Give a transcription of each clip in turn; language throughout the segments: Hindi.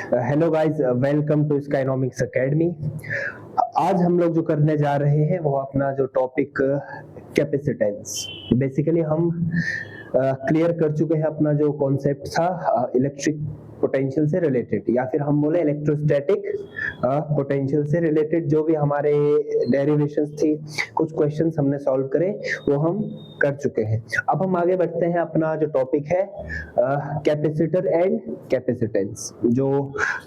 Hello guys, welcome to Skynomics academy. आज हम लोग जो करने जा रहे हैं वो अपना जो टॉपिक कैपेसिटेंस। बेसिकली हम क्लियर कर चुके हैं अपना जो कॉन्सेप्ट था इलेक्ट्रिक पोटेंशियल से रिलेटेड, या फिर हम बोले इलेक्ट्रोस्टैटिक पोटेंशियल से रिलेटेड जो भी हमारे डेरिवेशंस थी, कुछ क्वेश्चंस हमने सॉल्व करे, वो हम कर चुके हैं। अब हम आगे बढ़ते हैं। अपना जो टॉपिक है कैपेसिटर एंड कैपेसिटेंस। जो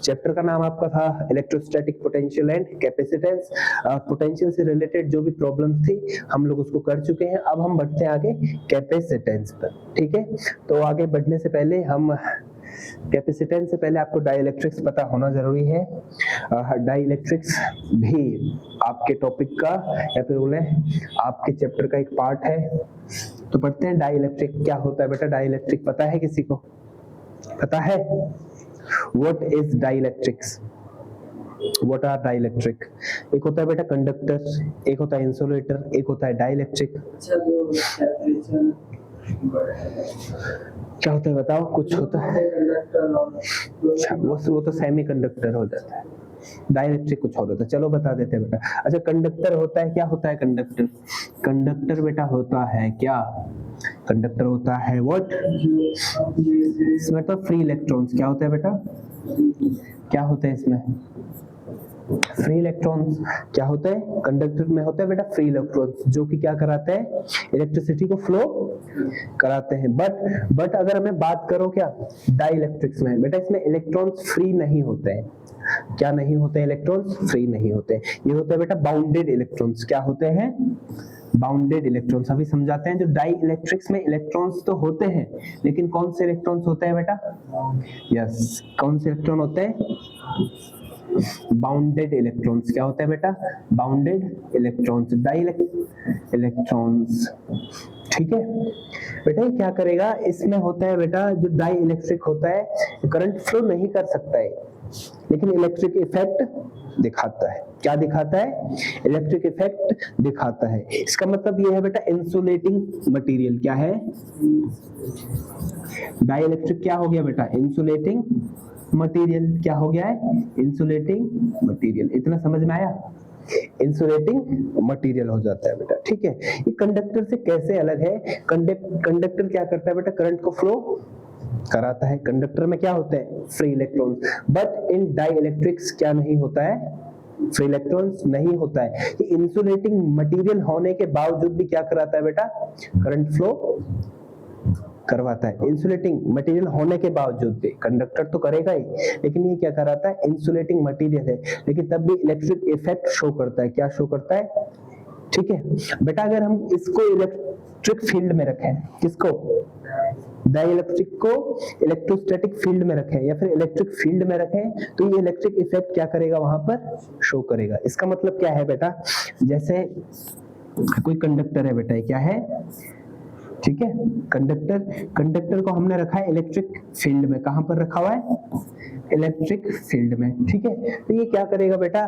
चैप्टर का नाम आपका था electrostatic potential and capacitance. Potential से रिलेटेड जो भी प्रॉब्लम्स थी हम लोग उसको कर चुके हैं। अब हम बढ़ते हैं आगे कैपेसिटेंस पर। ठीक है, तो आगे बढ़ने से पहले हम कैपेसिटेंस से पहले आपको डाइलेक्ट्रिक्स पता होना जरूरी है। डाइलेक्ट्रिक्स भी आपके टॉपिक का या फिर बोले आपके चैप्टर का एक पार्ट है। तो पढ़ते हैं डाइलेक्ट्रिक क्या होता है। बेटा डाइलेक्ट्रिक पता है किसी को? पता है what is dielectrics? What are dielectric? एक होता है बेटा कंडक्टर, एक होता है इंसुलेटर, एक होता है डाइलेक्ट्रिक। क्या होता है बताओ? कुछ होता है वो तो सेमी कंडक्टर हो जाता है। डाइलेक्ट्रिक कुछ और होता है, चलो बता देते हैं बेटा। अच्छा, कंडक्टर होता है, क्या होता है कंडक्टर? कंडक्टर बेटा होता है क्या? कंडक्टर होता है व्हाट? इसमें तो फ्री इलेक्ट्रॉन्स। क्या होता है बेटा? क्या होता है इसमें? Free electrons. क्या होता है कंडक्टर में? होता है बेटा फ्री इलेक्ट्रॉन्स, जो कि क्या कराते हैं? इलेक्ट्रिसिटी को फ्लो कराते हैं। बट अगर हमें बात करो क्या डाइलेक्ट्रिक्स में, बेटा इसमें इलेक्ट्रॉन्स फ्री नहीं होते हैं। क्या नहीं होते? इलेक्ट्रॉन्स फ्री नहीं होते। ये होता है बेटा बाउंडेड इलेक्ट्रॉन्स। क्या होते हैं? Bounded electrons. अभी समझाते हैं। जो डाई इलेक्ट्रिक्स में इलेक्ट्रॉन्स तो होते हैं, लेकिन कौन से इलेक्ट्रॉन्स होते हैं बेटा? यस, कौन से इलेक्ट्रॉन होते हैं? Bounded electrons. क्या होता है बेटा? Bounded electrons, die electrons. ठीक है बेटा, ये क्या करेगा? इसमें होता है बेटा जो डाई इलेक्ट्रिक होता है, करंट फ्लो नहीं कर सकता है, लेकिन इलेक्ट्रिक इफेक्ट दिखाता है। क्या दिखाता है? इलेक्ट्रिक इफेक्ट दिखाता है। इसका मतलब ये है बेटा इंसुलेटिंग मटेरियल। क्या है? डाई इलेक्ट्रिक क्या हो गया बेटा? Insulating material. क्या हो गया है? Insulating material. इतना समझ में आया? इंसुलेटिंग मटेरियल हो जाता है बेटा। ठीक है, ये कंडक्टर से कैसे अलग है? कंडक्टर क्या करता है बेटा? करंट को फ्लो कराता है। कंडक्टर में क्या होते हैं? Free electrons. But in dielectrics क्या नहीं होता है? फ्री इलेक्ट्रॉन्स नहीं होता है। ये इंसुलेटिंग मटेरियल होने के बावजूद भी क्या कराता है बेटा? करंट फ्लो करवाता है। इंसुलेटिंग मटेरियल होने के बावजूद भी कंडक्टर तो करेगा ही, लेकिन ये क्या कराता है? इंसुलेटिंग मटेरियल है, लेकिन तब भी इलेक्ट्रिक इफेक्ट शो करता है। क्या शो करता है? ठीक है बेटा, अगर हम इसको इलेक्ट्रिक फील्ड में रखें, किसको? डाइलेक्ट्रिक को इलेक्ट्रोस्टैटिक फील्ड में रखें या फिर इलेक्ट्रिक फील्ड में रखें, तो ये इलेक्ट्रिक इफेक्ट क्या करेगा? वहां पर शो करेगा। इसका मतलब क्या है बेटा? जैसे कोई कंडक्टर है बेटा, क्या है? ठीक है, कंडक्टर को हमने रखा है इलेक्ट्रिक फील्ड में। कहां पर रखा हुआ है? इलेक्ट्रिक फील्ड में। ठीक है, तो ये क्या करेगा बेटा?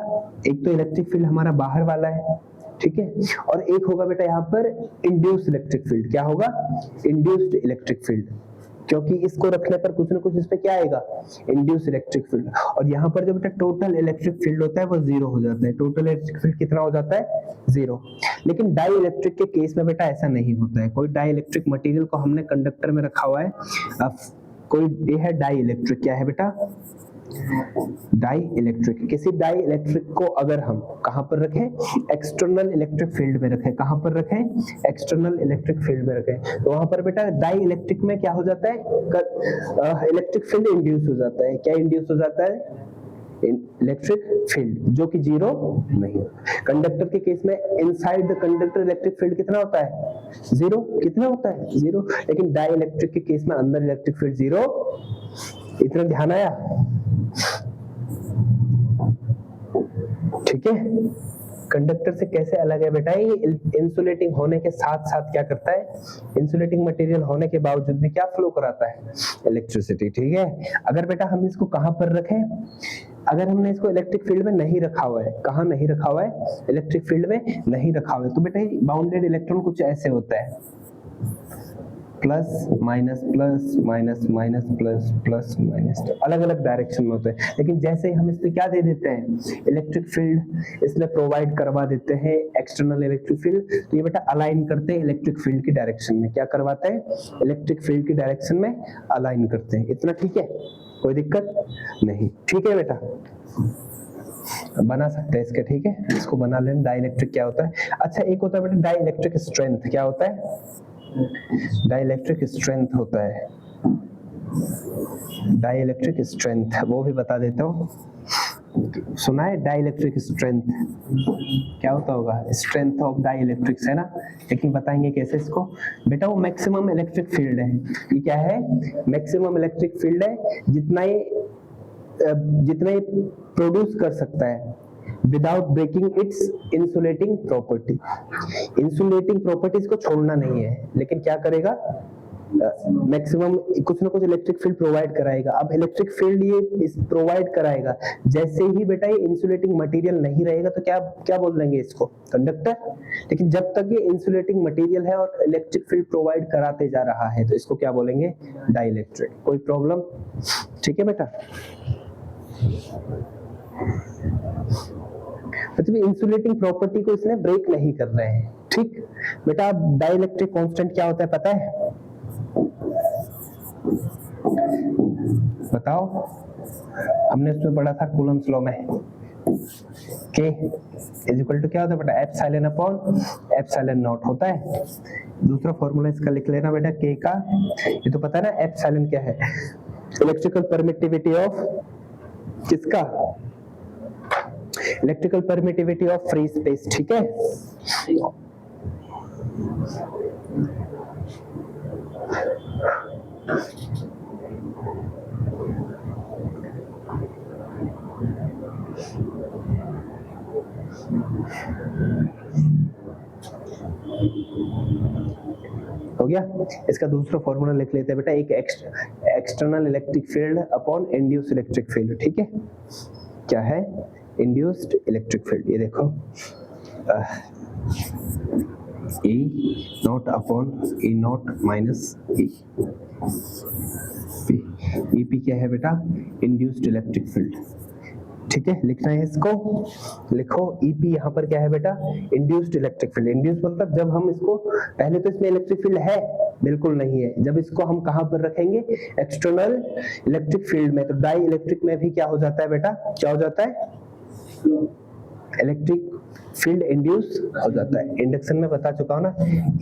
एक तो इलेक्ट्रिक फील्ड हमारा बाहर वाला है, ठीक है, और एक होगा बेटा यहाँ पर इंड्यूस्ड इलेक्ट्रिक फील्ड। क्या होगा? इंड्यूस्ड इलेक्ट्रिक फील्ड, क्योंकि इसको रखने पर कुछ ना कुछ इस पे क्या आएगा? Induced electric field. और यहाँ पर जो बेटा टोटल इलेक्ट्रिक फील्ड होता है वो जीरो हो जाता है। टोटल इलेक्ट्रिक फील्ड कितना हो जाता है? जीरो। लेकिन डाई इलेक्ट्रिक के केस में बेटा ऐसा नहीं होता है। कोई डाई इलेक्ट्रिक मटेरियल को हमने कंडक्टर में रखा हुआ है। अब कोई ये है डाई इलेक्ट्रिक। क्या है बेटा? Dielectric. किसी डाई इलेक्ट्रिक को अगर हम कहां पर रखें? एक्सटर्नल इलेक्ट्रिक फील्ड में रखें। कहां पर रखें? एक्सटर्नल इलेक्ट्रिक फील्ड में रखें, तो वहां पर बेटा डाई इलेक्ट्रिक में क्या हो जाता है? इलेक्ट्रिक फील्ड इंड्यूस हो जाता है। क्या इंड्यूस हो जाता है? इलेक्ट्रिक फील्ड, जो कि जीरो नहीं है। कंडक्टर के केस में inside the conductor electric field कितना होता है? जीरो। कितना होता है? जीरो। लेकिन डाई इलेक्ट्रिक के केस में अंदर इलेक्ट्रिक फील्ड जीरो। इतना ध्यान आया? ठीक है, कंडक्टर से कैसे अलग है बेटा? ये इंसुलेटिंग होने के साथ साथ क्या करता है? इंसुलेटिंग मटेरियल होने के बावजूद भी क्या फ्लो कराता है? इलेक्ट्रिसिटी। ठीक है, अगर बेटा हम इसको कहां पर रखें? अगर हमने इसको इलेक्ट्रिक फील्ड में नहीं रखा हुआ है, कहां नहीं रखा हुआ है? इलेक्ट्रिक फील्ड में नहीं रखा हुआ है, तो बेटा बाउंडेड इलेक्ट्रॉन कुछ ऐसे होता है। Plus minus plus minus minus plus plus minus, अलग अलग डायरेक्शन में होते हैं। लेकिन जैसे ही हम इसमें क्या दे देते हैं, इलेक्ट्रिक फील्ड इसमें प्रोवाइड करवा देते हैं, एक्सटर्नल इलेक्ट्रिक फील्ड, तो ये बेटा अलाइन करते हैं इलेक्ट्रिक फील्ड की डायरेक्शन में। क्या करवाते हैं, इलेक्ट्रिक फील्ड की डायरेक्शन में अलाइन करते हैं। इतना ठीक है, कोई दिक्कत नहीं, ठीक है बेटा, बना सकते हैं इसके, ठीक है, इसको बना लें। डाइलेक्ट्रिक क्या होता है, अच्छा एक होता है बेटा डाइलेक्ट्रिक स्ट्रेंथ, क्या होता है, डाइलेक्ट्रिक स्ट्रेंथ होता है, डाइलेक्ट्रिक स्ट्रेंथ, वो भी बता देता हूँ। सुना है डाइलेक्ट्रिक स्ट्रेंथ क्या होता होगा, स्ट्रेंथ ऑफ डाइलेक्ट्रिक्स है ना, लेकिन बताएंगे कैसे इसको। बेटा वो मैक्सिमम इलेक्ट्रिक फील्ड है, ये क्या है, मैक्सिमम इलेक्ट्रिक फील्ड है, जितना ये प्रोड्यूस कर सकता है without breaking its insulating property. Insulating properties को छोड़ना नहीं है, लेकिन क्या करेगा, मैक्सिमम कुछ ना कुछ इलेक्ट्रिक फील्ड प्रोवाइड कराएगा। अब इलेक्ट्रिक फील्ड ये प्रोवाइड कराएगा, जैसे ही बेटा ये इंसुलेटिंग मटेरियल नहीं रहेगा तो क्या क्या बोल देंगे इसको, कंडक्टर। लेकिन जब तक ये इंसुलेटिंग मटेरियल है और इलेक्ट्रिक फील्ड प्रोवाइड कराते जा रहा है तो इसको क्या बोलेंगे, डाइलेक्ट्रिक। कोई प्रॉब्लम, ठीक है बेटा। मतलब इंसुलेटिंग प्रॉपर्टी को इसने ब्रेक नहीं कर रहे हैं, ठीक बेटा। अब डाइलेक्ट्रिक कांस्टेंट क्या होता है पता है, बताओ, हमने उसमें पढ़ा था कूलम्ब्स लॉ में, K इज इक्वल टू क्या होता है बेटा, एप्सिलॉन अपॉन एप्सिलॉन नॉट होता है। दूसरा फॉर्मूला इसका लिख लेना बेटा K का, ये तो पता है ना, एप्सिलॉन क्या है, इलेक्ट्रिकल परमिटिविटी ऑफ किसका, electrical permittivity of free space, ठीक है। हो गया। इसका दूसरा फॉर्मूला लिख लेते हैं बेटा, एक external electric field upon induced electric field, ठीक है। क्या है, इंड्यूस्ड इलेक्ट्रिक फील्ड, ये देखो E not upon E not minus E P क्या है बेटा, इंड्यूस्ड इलेक्ट्रिक फील्ड, ठीक है। लिखना है इसको, लिखो EP यहाँ पर क्या है बेटा, इंड्यूस्ड इलेक्ट्रिक फील्ड। इंड्यूस मतलब जब हम इसको, पहले तो इसमें इलेक्ट्रिक फील्ड है, बिल्कुल नहीं है, जब इसको हम कहाँ पर रखेंगे, एक्सटर्नल इलेक्ट्रिक फील्ड में, तो डाई इलेक्ट्रिक में भी क्या हो जाता है बेटा, क्या हो जाता है, इलेक्ट्रिक फील्ड इंड्यूस हो जाता है। इंडक्शन में बता चुका हूं ना,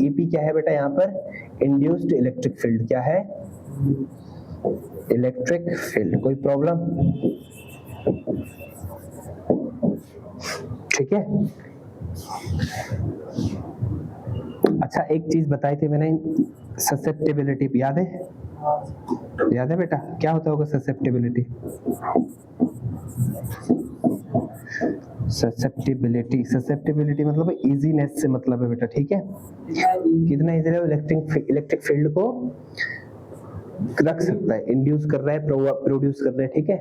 EP क्या है बेटा, यहाँ पर इंड्यूस्ड इलेक्ट्रिक फील्ड, क्या है, इलेक्ट्रिक फील्ड। कोई प्रॉब्लम, ठीक है। अच्छा एक चीज बताई थी मैंने, ससेप्टिबिलिटी, याद है, याद है बेटा, क्या होता होगा ससेप्टिबिलिटी, ससेप्टिबिलिटी, ससेप्टिबिलिटी मतलब इजीनेस से मतलब है बेटा, ठीक है। कितना इजी है, इलेक्ट्रिक फील्ड को रख सकता है, इंड्यूस कर रहा है, प्रोड्यूस कर रहा है, ठीक है,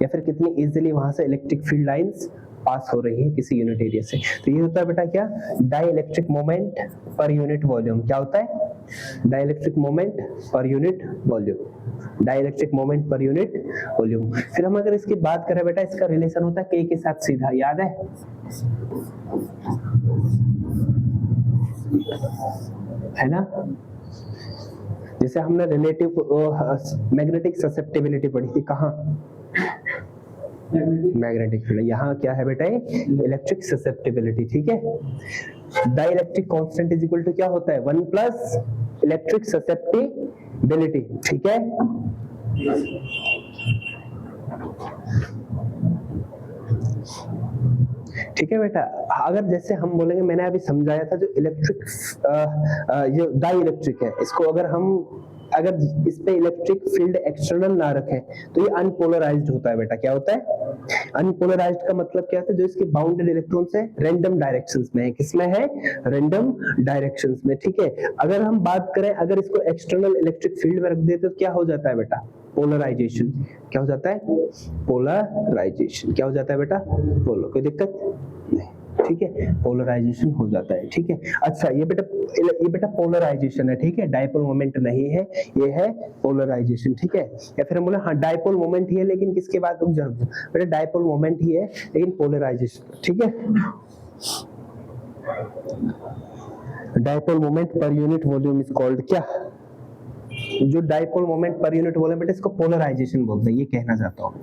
या फिर कितनी इजीली वहां से इलेक्ट्रिक फील्ड लाइंस पास हो रही है किसी यूनिट एरिया से। तो ये होता है बेटा क्या, dielectric moment per unit volume. क्या होता है, dielectric moment per unit volume, dielectric moment per unit volume. फिर हम अगर इसकी बात करें बेटा, इसका रिलेशन होता है K के साथ सीधा, याद है ना। जैसे हमने रिलेटिव मैग्नेटिक ससेप्टिबिलिटी पढ़ी थी, कहाँ, मैग्नेटिक फील्ड, यहाँ क्या है बेटा, इलेक्ट्रिक ससेप्टिबिलिटी, ठीक है। Dielectric constant is equal to क्या होता है, 1 प्लस इलेक्ट्रिक ससेप्टिबिलिटी, ठीक है। ठीक है बेटा। अगर जैसे हम बोलेंगे, मैंने अभी समझाया था जो इलेक्ट्रिक जो डाई इलेक्ट्रिक है, इसको अगर इस पे इलेक्ट्रिक फील्ड एक्सटर्नल ना रखें तो ये अनपोलराइज्ड होता है बेटा। क्या होता है, अनपोलराइज्ड का मतलब क्या होता है, जो इसके बाउंडेड इलेक्ट्रॉन्स है रैंडम डायरेक्शंस में है, किसमें है, रैंडम डायरेक्शंस में, ठीक है। अगर हम बात करें, अगर इसको एक्सटर्नल इलेक्ट्रिक फील्ड में रख देते तो क्या हो जाता है बेटा, पोलराइजेशन। क्या हो जाता है, पोलराइजेशन। क्या हो जाता है बेटा, पोलर। कोई दिक्कत नहीं, ठीक है, पोलराइजेशन हो जाता है, ठीक है। अच्छा ये बेटा ये बेटा पोलराइजेशन है, ठीक है, डाइपोल मोमेंट नहीं है, ये है पोलराइजेशन, ठीक है। या फिर हम बोले हाँ डाइपोल मोमेंट ही है लेकिन किसके बाद, रुक जा बेटा, डाइपोल मोमेंट ही है लेकिन पोलराइजेशन, ठीक है। Dipole moment per unit volume is called क्या, जो dipole moment per unit volume बेटा इसको पोलराइजेशन बोलते हैं, ये कहना चाहता हूँ।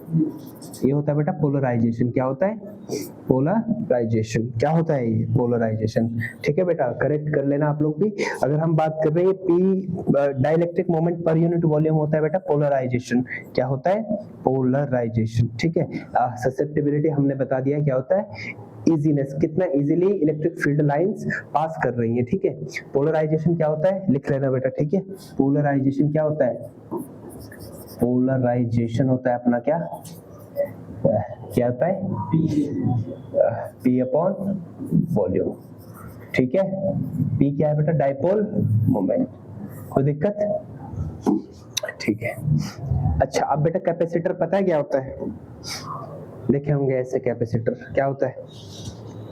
ये होता है बेटा पोलराइजेशन, क्या होता है पोलराइजेशन, क्या होता है ये पोलराइजेशन, ठीक है बेटा, करेक्ट कर लेना आप लोग भी। अगर हम बात कर रहे हैं P dielectric moment per unit volume होता है बेटा पोलराइजेशन, क्या होता है पोलराइजेशन, ठीक है। ससेप्टिबिलिटी हमने बता दिया क्या होता है, इजीनेस, कितना easily electric field lines pass कर रही हैं, ठीक है। पोलराइजेशन क्या होता है लिख लेना बेटा, ठीक है। पोलराइजेशन क्या होता है, पोलराइजेशन होता है अपना क्या होता है P अपॉन वॉल्यूम, ठीक है। P क्या है बेटा, डाइपोल मोमेंट, कोई दिक्कत, ठीक है। अच्छा अब बेटा कैपेसिटर पता है क्या होता है, देखे होंगे ऐसे कैपेसिटर, क्या होता है,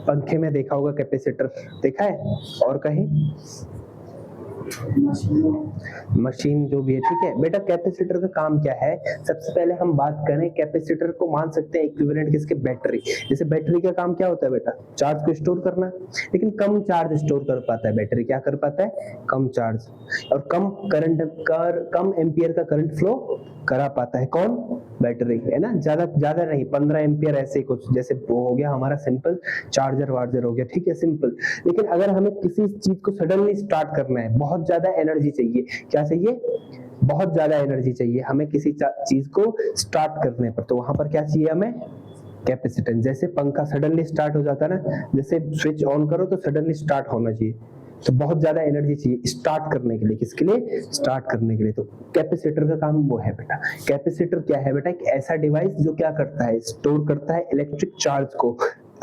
पंखे में देखा होगा कैपेसिटर, देखा है, और कहीं मशीन जो भी है, ठीक है बेटा। कैपेसिटर का काम क्या है, सबसे पहले हम बात करें, कैपेसिटर को मान सकते हैं इक्विवेलेंट किसके, बैटरी। जैसे बैटरी का काम क्या होता है बेटा, चार्ज को स्टोर करना, लेकिन कम चार्ज स्टोर कर पाता है बैटरी, क्या कर पाता है, कम चार्ज, और कम करंट कम एम्पियर का करंट फ्लो करा पाता है, कौन, बैटरी, है ना। ज्यादा नहीं, 15 एम्पियर ऐसे कुछ, जैसे वो हो गया हमारा सिंपल चार्जर वार्जर हो गया, ठीक है, सिंपल। लेकिन अगर हमें किसी चीज को सडनली स्टार्ट करना है, बहुत ज्यादा एनर्जी चाहिए, क्या चाहिए, बहुत ज्यादा एनर्जी चाहिए हमें किसी चीज को स्टार्ट करने पर, तो वहां पर क्या चाहिए हमें, कैपेसिटेंस। जैसे पंखा सडनली स्टार्ट हो जाता है ना, जैसे स्विच ऑन करो तो सडनली स्टार्ट होना चाहिए, तो बहुत ज्यादा एनर्जी चाहिए स्टार्ट करने के लिए, किसके लिए, स्टार्ट करने के लिए, तो कैपेसिटर का काम वो है बेटा। कैपेसिटर क्या है बेटा, एक ऐसा डिवाइस जो क्या करता है, स्टोर करता है इलेक्ट्रिक चार्ज को,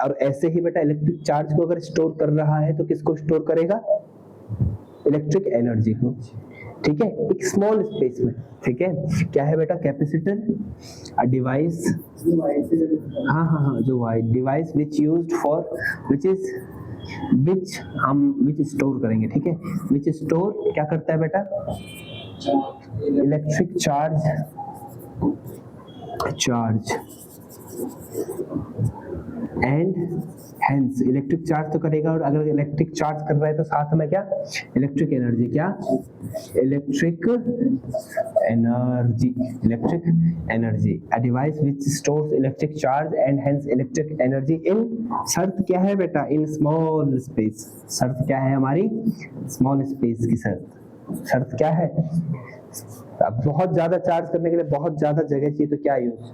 और ऐसे ही बेटा इलेक्ट्रिक चार्ज को अगर स्टोर कर रहा है तो किसको स्टोर करेगा, इलेक्ट्रिक एनर्जी को, ठीक है, एक स्मॉल स्पेस में, ठीक है। क्या है बेटा कैपेसिटर, अ डिवाइस, हाँ जो white device which used for, which store करेंगे, ठीक है, विच स्टोर क्या करता है बेटा, electric charge and hence, electric charge तो करेगा, और अगर इलेक्ट्रिक चार्ज कर रहा है तो साथ में क्या, इलेक्ट्रिक एनर्जी, क्या, electric energy, a device which stores electric charge and hence electric energy in, शर्त क्या है बेटा, इन स्मॉल स्पेस, शर्त क्या है हमारी, स्मॉल स्पेस की शर्त क्या है, अब बहुत ज्यादा चार्ज करने के लिए बहुत ज्यादा जगह चाहिए, तो क्या यूज,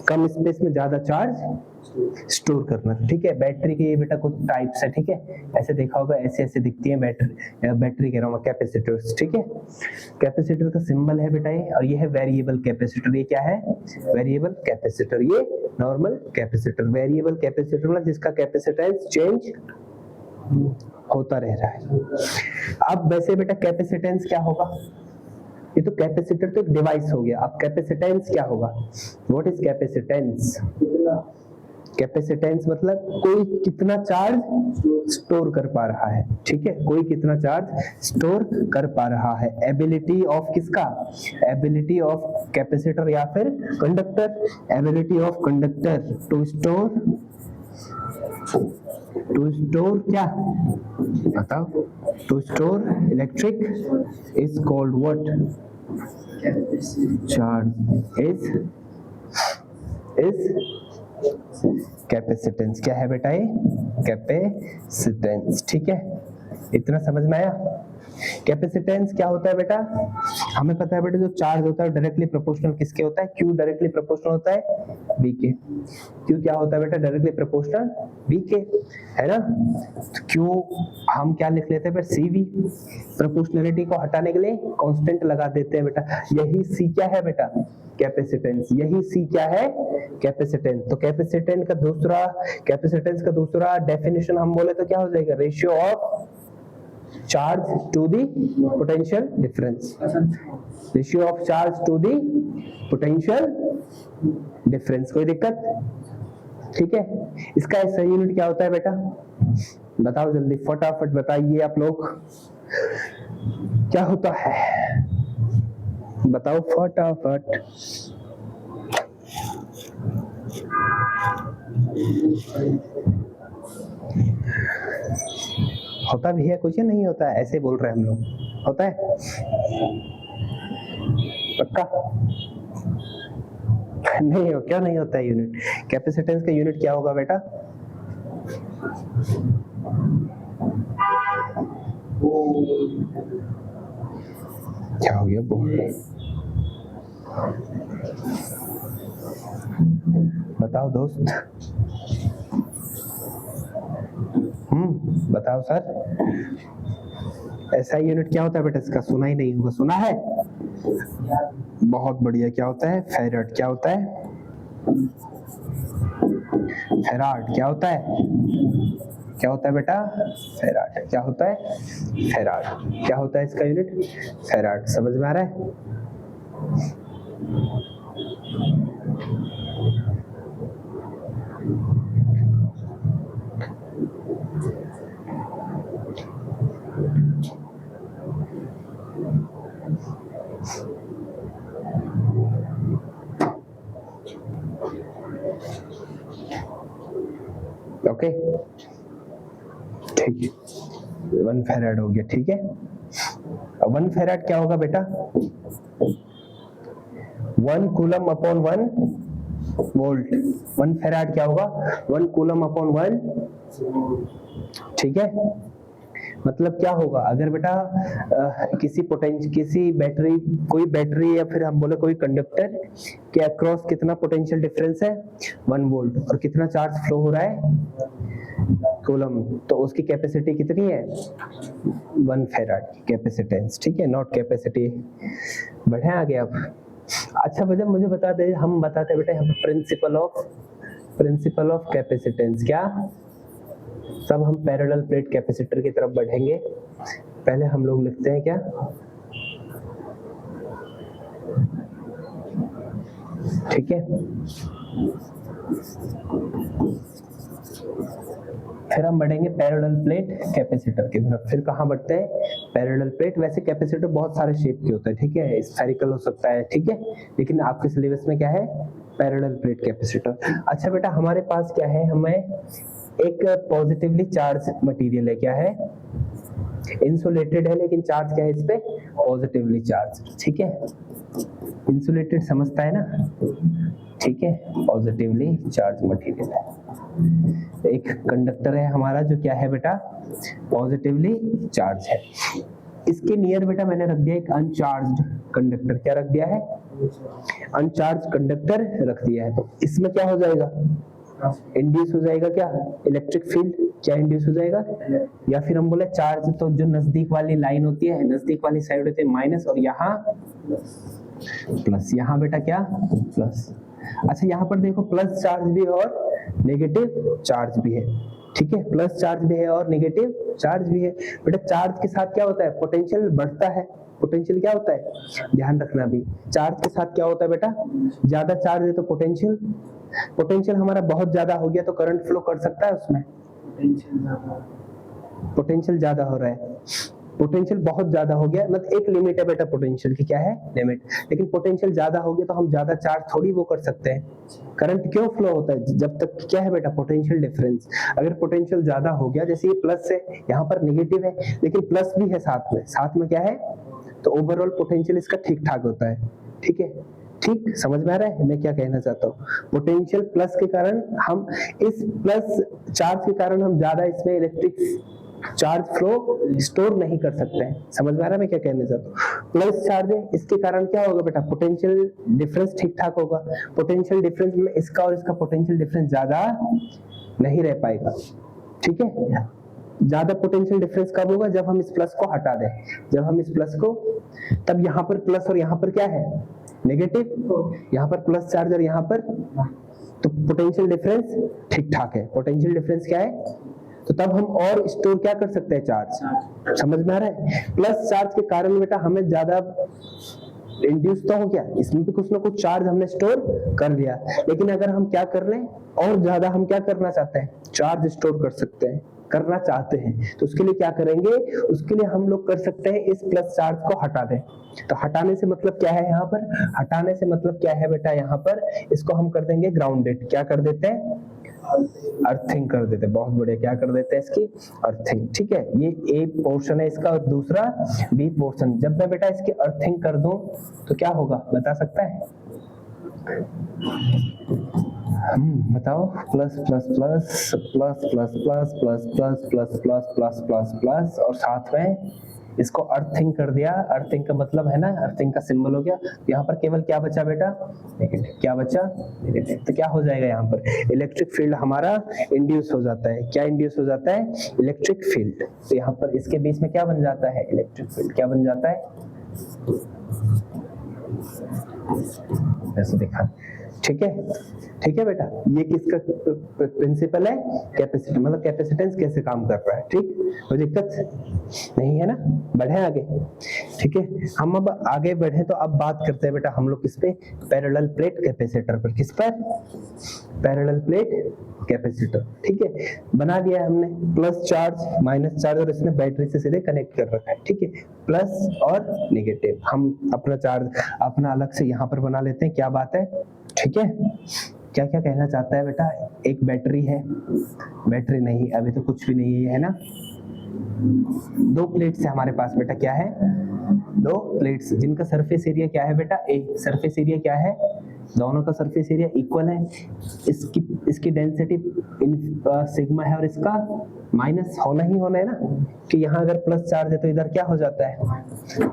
कम स्पेस में ज्यादा चार्ज स्टोर करना, ठीक है। बैटरी के ये बेटा कुछ टाइप्स है, ठीक है, ऐसे देखा होगा, ऐसे ऐसे दिखती है बैटरी कह रहा हूँ, कैपेसिटर्स, ठीक है। कैपेसिटर का सिंबल है बेटा ये, और ये है वेरिएबल कैपेसिटर, ये क्या है, वेरिएबल कैपेसिटर, ये नॉर्मल कैपेसिटर, वेरिएबल कैपेसिटर मतलब जिसका कैपेसिटेंस चेंज होता रह रहा है। अब वैसे बेटा कैपेसिटेंस क्या होगा, ये तो कैपेसिटर तो एक डिवाइस हो गया, अब कैपेसिटेंस क्या होगा, व्हाट इज कैपेसिटेंस, कैपेसिटेंस मतलब कोई कितना चार्ज स्टोर कर पा रहा है, ठीक है, कोई कितना चार्ज स्टोर कर पा रहा है, एबिलिटी ऑफ किसका, एबिलिटी ऑफ कैपेसिटर या फिर conductor, ability of conductor to store क्या बताओ, to store electric is called what, charge is capacitance, क्या है बेटा ये, कैपेसिटेंस, ठीक है, इतना समझ में आया। कैपेसिटेंस क्या होता है बेटा, हमें पता है बेटा जो चार्ज होता है डायरेक्टली प्रोपोर्शनल किसके होता है, क्यू डायरेक्टली प्रोपोर्शनल होता है बी के, क्यू क्या होता है बेटा, डायरेक्टली प्रोपोर्शनल बी के, है ना। तो क्यू हम क्या लिख लेते हैं फिर, सी वी, प्रोपोर्शनलिटी को हटाने के लिए कांस्टेंट लगा देते हैं बेटा, यही सी क्या है बेटा, कैपेसिटेंस, यही सी क्या है, कैपेसिटेंस। तो कैपेसिटेंस का दूसरा डेफिनेशन हम बोले तो क्या हो जाएगा, ratio of charge to the potential difference, ratio of charge to the potential difference, कोई दिक्कत, ठीक है। इसका सही यूनिट क्या होता है बेटा, बताओ जल्दी फटाफट बताइए आप लोग, क्या होता है बताओ फटाफट। होता भी है कुछ या नहीं होता है? ऐसे बोल रहे हैं हम लोग, होता है पक्का? नहीं हो, क्या नहीं होता है यूनिट? कैपेसिटेंस का यूनिट क्या होगा बेटा? क्या हो गया बताओ दोस्त? बताओ सर, ऐसा यूनिट क्या होता है बेटा? इसका सुना ही नहीं होगा, सुना है? बहुत बढ़िया, क्या होता है? फैराड। क्या होता है? फैराड। क्या होता है? क्या होता है बेटा? फैराड। क्या होता है? फैराड। क्या होता है इसका यूनिट? फैराड। समझ में आ रहा है? ओके, ठीक है, 1 फैराड हो गया। ठीक है, अब 1 फैराड क्या होगा बेटा? 1 कूलम अपॉन 1 वोल्ट। 1 फैराड क्या होगा? 1 कूलम अपॉन 1। ठीक है, मतलब क्या होगा अगर बेटा किसी बैटरी, कोई बैटरी या फिर हम बोले कोई कंडक्टर के अक्रॉस कितना पोटेंशियल डिफरेंस है? 1 वोल्ट, और कितना चार्ज फ्लो हो रहा है? कूलम, तो उसकी कैपेसिटी कितनी है? 1 फैराड की कैपेसिटेंस। ठीक है, नॉट कैपेसिटी। बढ़े आगे अब। अच्छा भैया मुझे बता दे, हम बताते बेटा यहाँ पर प्रिंसिपल ऑफ कैपेसिटेंस। क्या? तब हम पैरेलल प्लेट कैपेसिटर की तरफ बढ़ेंगे। पहले हम लोग लिखते हैं क्या? ठीक है, फिर हम बढ़ेंगे पैरेलल प्लेट कैपेसिटर की तरफ। फिर कहाँ बढ़ते हैं? Parallel plate. वैसे कैपेसिटर बहुत सारे शेप के होते हैं, ठीक है, स्फेरिकल हो सकता है, ठीक है, लेकिन आपके सिलेबस में क्या है? Parallel plate capacitor. अच्छा बेटा हमारे पास क्या है? हमें एक पॉजिटिवली चार्ज मटेरियल है। क्या है? इंसुलेटेड है, लेकिन चार्ज क्या है इस पे? Positively charge. ठीक है, इंसुलेटेड समझता है ना? ठीक है, पॉजिटिवली चार्ज मटेरियल है। एक कंडक्टर है हमारा जो क्या है बेटा? पॉजिटिवली चार्ज है। इसके नियर बेटा मैंने रख दिया एक अनचार्ज्ड कंडक्टर। क्या रख दिया है? अनचार्ज कंडक्टर रख दिया है। तो इसमें क्या हो जाएगा? इंड्यूस हो जाएगा क्या? Electric field. क्या इंड्यूस हो जाएगा? या फिर हम बोले चार्ज, तो जो नजदीक वाली लाइन होती है, नजदीक वाली साइड होती है माइनस, और यहाँ प्लस। यहाँ बेटा क्या? प्लस। अच्छा यहाँ पर देखो प्लस चार्ज भी है और नेगेटिव चार्ज भी है। ठीक है, प्लस चार्ज भी है और नेगेटिव चार्ज भी है। बेटा चार्ज के साथ क्या होता है? पोटेंशियल बढ़ता है। पोटेंशियल क्या होता है? ध्यान रखना भी, चार्ज के साथ क्या होता है बेटा? ज्यादा चार्ज है तो पोटेंशियल हमारा बहुत ज्यादा हो गया तो करंट फ्लो कर सकता है उसमें? पोटेंशियल ज्यादा हो रहा है, पोटेंशियल बहुत ज्यादा हो गया, मतलब एक लिमिट है बेटा पोटेंशियल की। क्या है? लिमिट। लेकिन पोटेंशियल ज्यादा हो गया तो हम ज्यादा चार्ज थोड़ी वो कर सकते हैं। करंट क्यों फ्लो होता है? जब तक क्या है बेटा? Potential difference. अगर पोटेंशियल ज्यादा हो गया, जैसे ये प्लस है, यहाँ पर नेगेटिव है, लेकिन प्लस भी है साथ में क्या है? तो ओवरऑल पोटेंशियल इसका ठीक ठाक होता है। ठीक है, ठीक समझ में आ रहा है मैं क्या कहना चाहता हूँ? पोटेंशियल प्लस के कारण हम इस प्लस चार्ज के कारण हम ज्यादा इसमें इलेक्ट्रिक चार्ज फ्लो स्टोर नहीं कर सकते हैं। समझ में आ रहा है मैं क्या कहना चाहता हूँ? प्लस चार्ज है, इसके कारण क्या होगा बेटा? पोटेंशियल डिफरेंस ठीक ठाक होगा। पोटेंशियल डिफरेंस में इसका और इसका पोटेंशियल डिफरेंस ज्यादा नहीं रह पाएगा। ठीक है, ज्यादा पोटेंशियल डिफरेंस कब होगा? जब हम इस प्लस को हटा दें। जब हम इस प्लस को, तब यहाँ पर प्लस और यहाँ पर क्या है? नेगेटिव। यहाँ पर प्लस चार्ज और यहाँ पर, तो पोटेंशियल डिफरेंस ठीक ठाक है। पोटेंशियल डिफरेंस क्या है? तो तब हम और स्टोर क्या कर सकते हैं? चार्ज। समझ में आ रहा है? प्लस चार्ज के कारण बेटा हमें ज्यादा इंड्यूस तो हो गया, इसमें भी कुछ ना कुछ चार्ज हमने स्टोर कर लिया। लेकिन अगर हम क्या कर रहे हैं और ज्यादा, हम क्या करना चाहते हैं? चार्ज स्टोर कर सकते हैं। करना चाहते हैं तो उसके लिए क्या करेंगे, उसके लिए हम लोग कर सकते हैं इस प्लस चार्ज को हटा दें। तो हटाने से मतलब क्या है यहाँ पर, हटाने से मतलब क्या है बेटा, यहाँ पर इसको हम कर देंगे ग्राउंडेड, क्या कर देते हैं, अर्थिंग कर देते हैं। बहुत बढ़िया, क्या कर देते हैं इसकी, अर्थिंग। ठीक है, ये ए पोर्शन है इसका और दूसरा बी पोर्शन। जब मैं बेटा इसकी अर्थिंग कर दूं तो क्या होगा, बता सकता है, बताओ, plus plus plus plus plus plus plus plus plus plus plus plus plus और साथ में इसको अर्थिंग कर दिया। अर्थिंग का मतलब है ना, अर्थिंग का सिंबल हो गया। यहाँ पर केवल क्या बचा बेटा, नेगेटिव। क्या बचा, नेगेटिव। तो क्या हो जाएगा यहाँ पर, इलेक्ट्रिक फील्ड हमारा इंड्यूस हो जाता है। क्या इंड्यूस हो जाता है, इलेक्ट्रिक फील्ड। तो यहाँ पर इसके बीच में क्या बन जाता है, इलेक्ट्रिक फील्ड। क्या बन जाता है, ऐसे देखा, ठीक है, ठीक है बेटा। ये किसका प्रिंसिपल है, कैपेसिटी, मतलब कैपेसिटेंस कैसे काम कर रहा है। ठीक, कोई दिक्कत नहीं है ना, बढ़े आगे। ठीक है, हम अब आगे बढ़े तो अब बात करते हैं बेटा हम लोग किस पे, पैरेलल प्लेट कैपेसिटर पर। किस पर, पैरेलल प्लेट कैपेसिटर। ठीक है, बना दिया है हमने, प्लस चार्ज माइनस चार्ज और इसने बैटरी से सीधे कनेक्ट कर रखा है। ठीक है, प्लस और नेगेटिव। हम अपना चार्ज अपना अलग से यहाँ पर बना लेते हैं, क्या बात है। ठीक है, क्या क्या कहना चाहता है बेटा, एक बैटरी है, बैटरी नहीं, अभी तो कुछ भी नहीं है ना। दो प्लेट्स है हमारे पास बेटा, क्या है, दो प्लेट्स जिनका सरफेस एरिया क्या है बेटा, ए। सरफेस एरिया क्या है, दोनों का सरफेस एरिया इक्वल है। इसकी डेंसिटी सिग्मा है और इसका माइनस होना ही होना है ना, कि यहाँ अगर प्लस चार्ज है तो इधर क्या हो जाता है,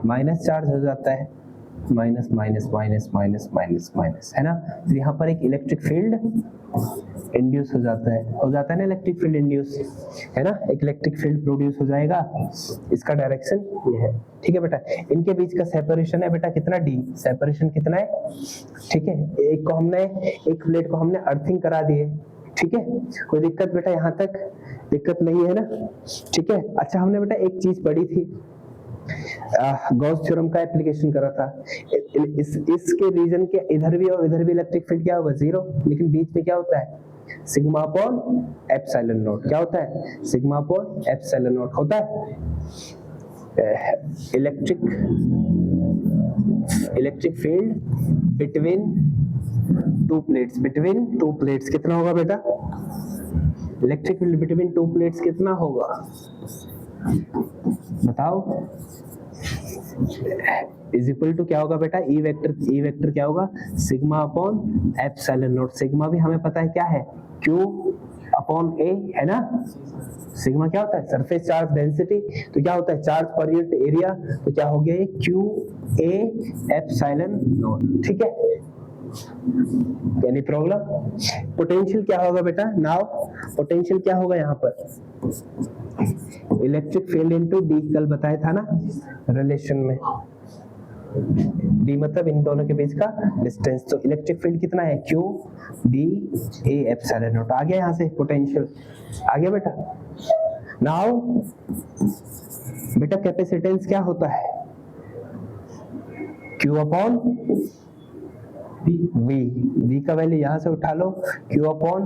माइनस चार्ज हो जाता है। Minus minus minus minus minus minus, है ना। तो यहाँ पर एक इलेक्ट्रिक फील्ड इंड्यूस हो जाता है ना, इलेक्ट्रिक फील्ड इंड्यूस, है ना। एक इलेक्ट्रिक फील्ड प्रोड्यूस हो जाएगा, इसका डायरेक्शन ये है। ठीक है बेटा, इनके बीच का सेपरेशन है बेटा कितना, डी। सेपरेशन कितना है, ठीक है। एक प्लेट को हमने अर्थिंग करा दी है। ठीक है, कोई दिक्कत बेटा, यहाँ तक दिक्कत नहीं है ना। ठीक है, अच्छा हमने बेटा एक चीज पढ़ी थी, गॉस थ्योरम का एप्लीकेशन करा था। इसके रीजन के इधर भी और इधर भी इलेक्ट्रिक फील्ड क्या होगा, जीरो, लेकिन बीच में क्या होता है, सिग्मा अपॉन एप्सिलॉन नॉट। क्या होता है, सिग्मा अपॉन एप्सिलॉन नॉट होता है। Electric field between two plates कितना होगा बेटा, electric field between two plates कितना होगा, बताओ। इज इक्वल टू क्या होगा बेटा, ई वेक्टर क्या होगा, sigma upon epsilon not. Sigma भी हमें पता है क्या है, क्यू अपॉन ए, है ना। सिग्मा क्या होता है, सरफेस चार्ज डेंसिटी। तो क्या होता है, चार्ज पर यूनिट एरिया। तो क्या हो गया ये, क्यू ए एप्सिलॉन नॉट। ठीक है, एनी प्रॉब्लम। पोटेंशियल क्या होगा बेटा, नाउ पोटेंशियल क्या होगा यहाँ पर, इलेक्ट्रिक फील्ड इनटू डी, कल बताया था ना रिलेशन में। डी मतलब इन दोनों के बीच का डिस्टेंस। तो इलेक्ट्रिक फील्ड कितना है, Q D A epsilon nought. आ गया यहाँ से पोटेंशियल, आ गया बेटा। नाउ बेटा कैपेसिटेंस क्या होता है, क्यू अपॉन वी का वैल्यू यहां से उठा लो, Q upon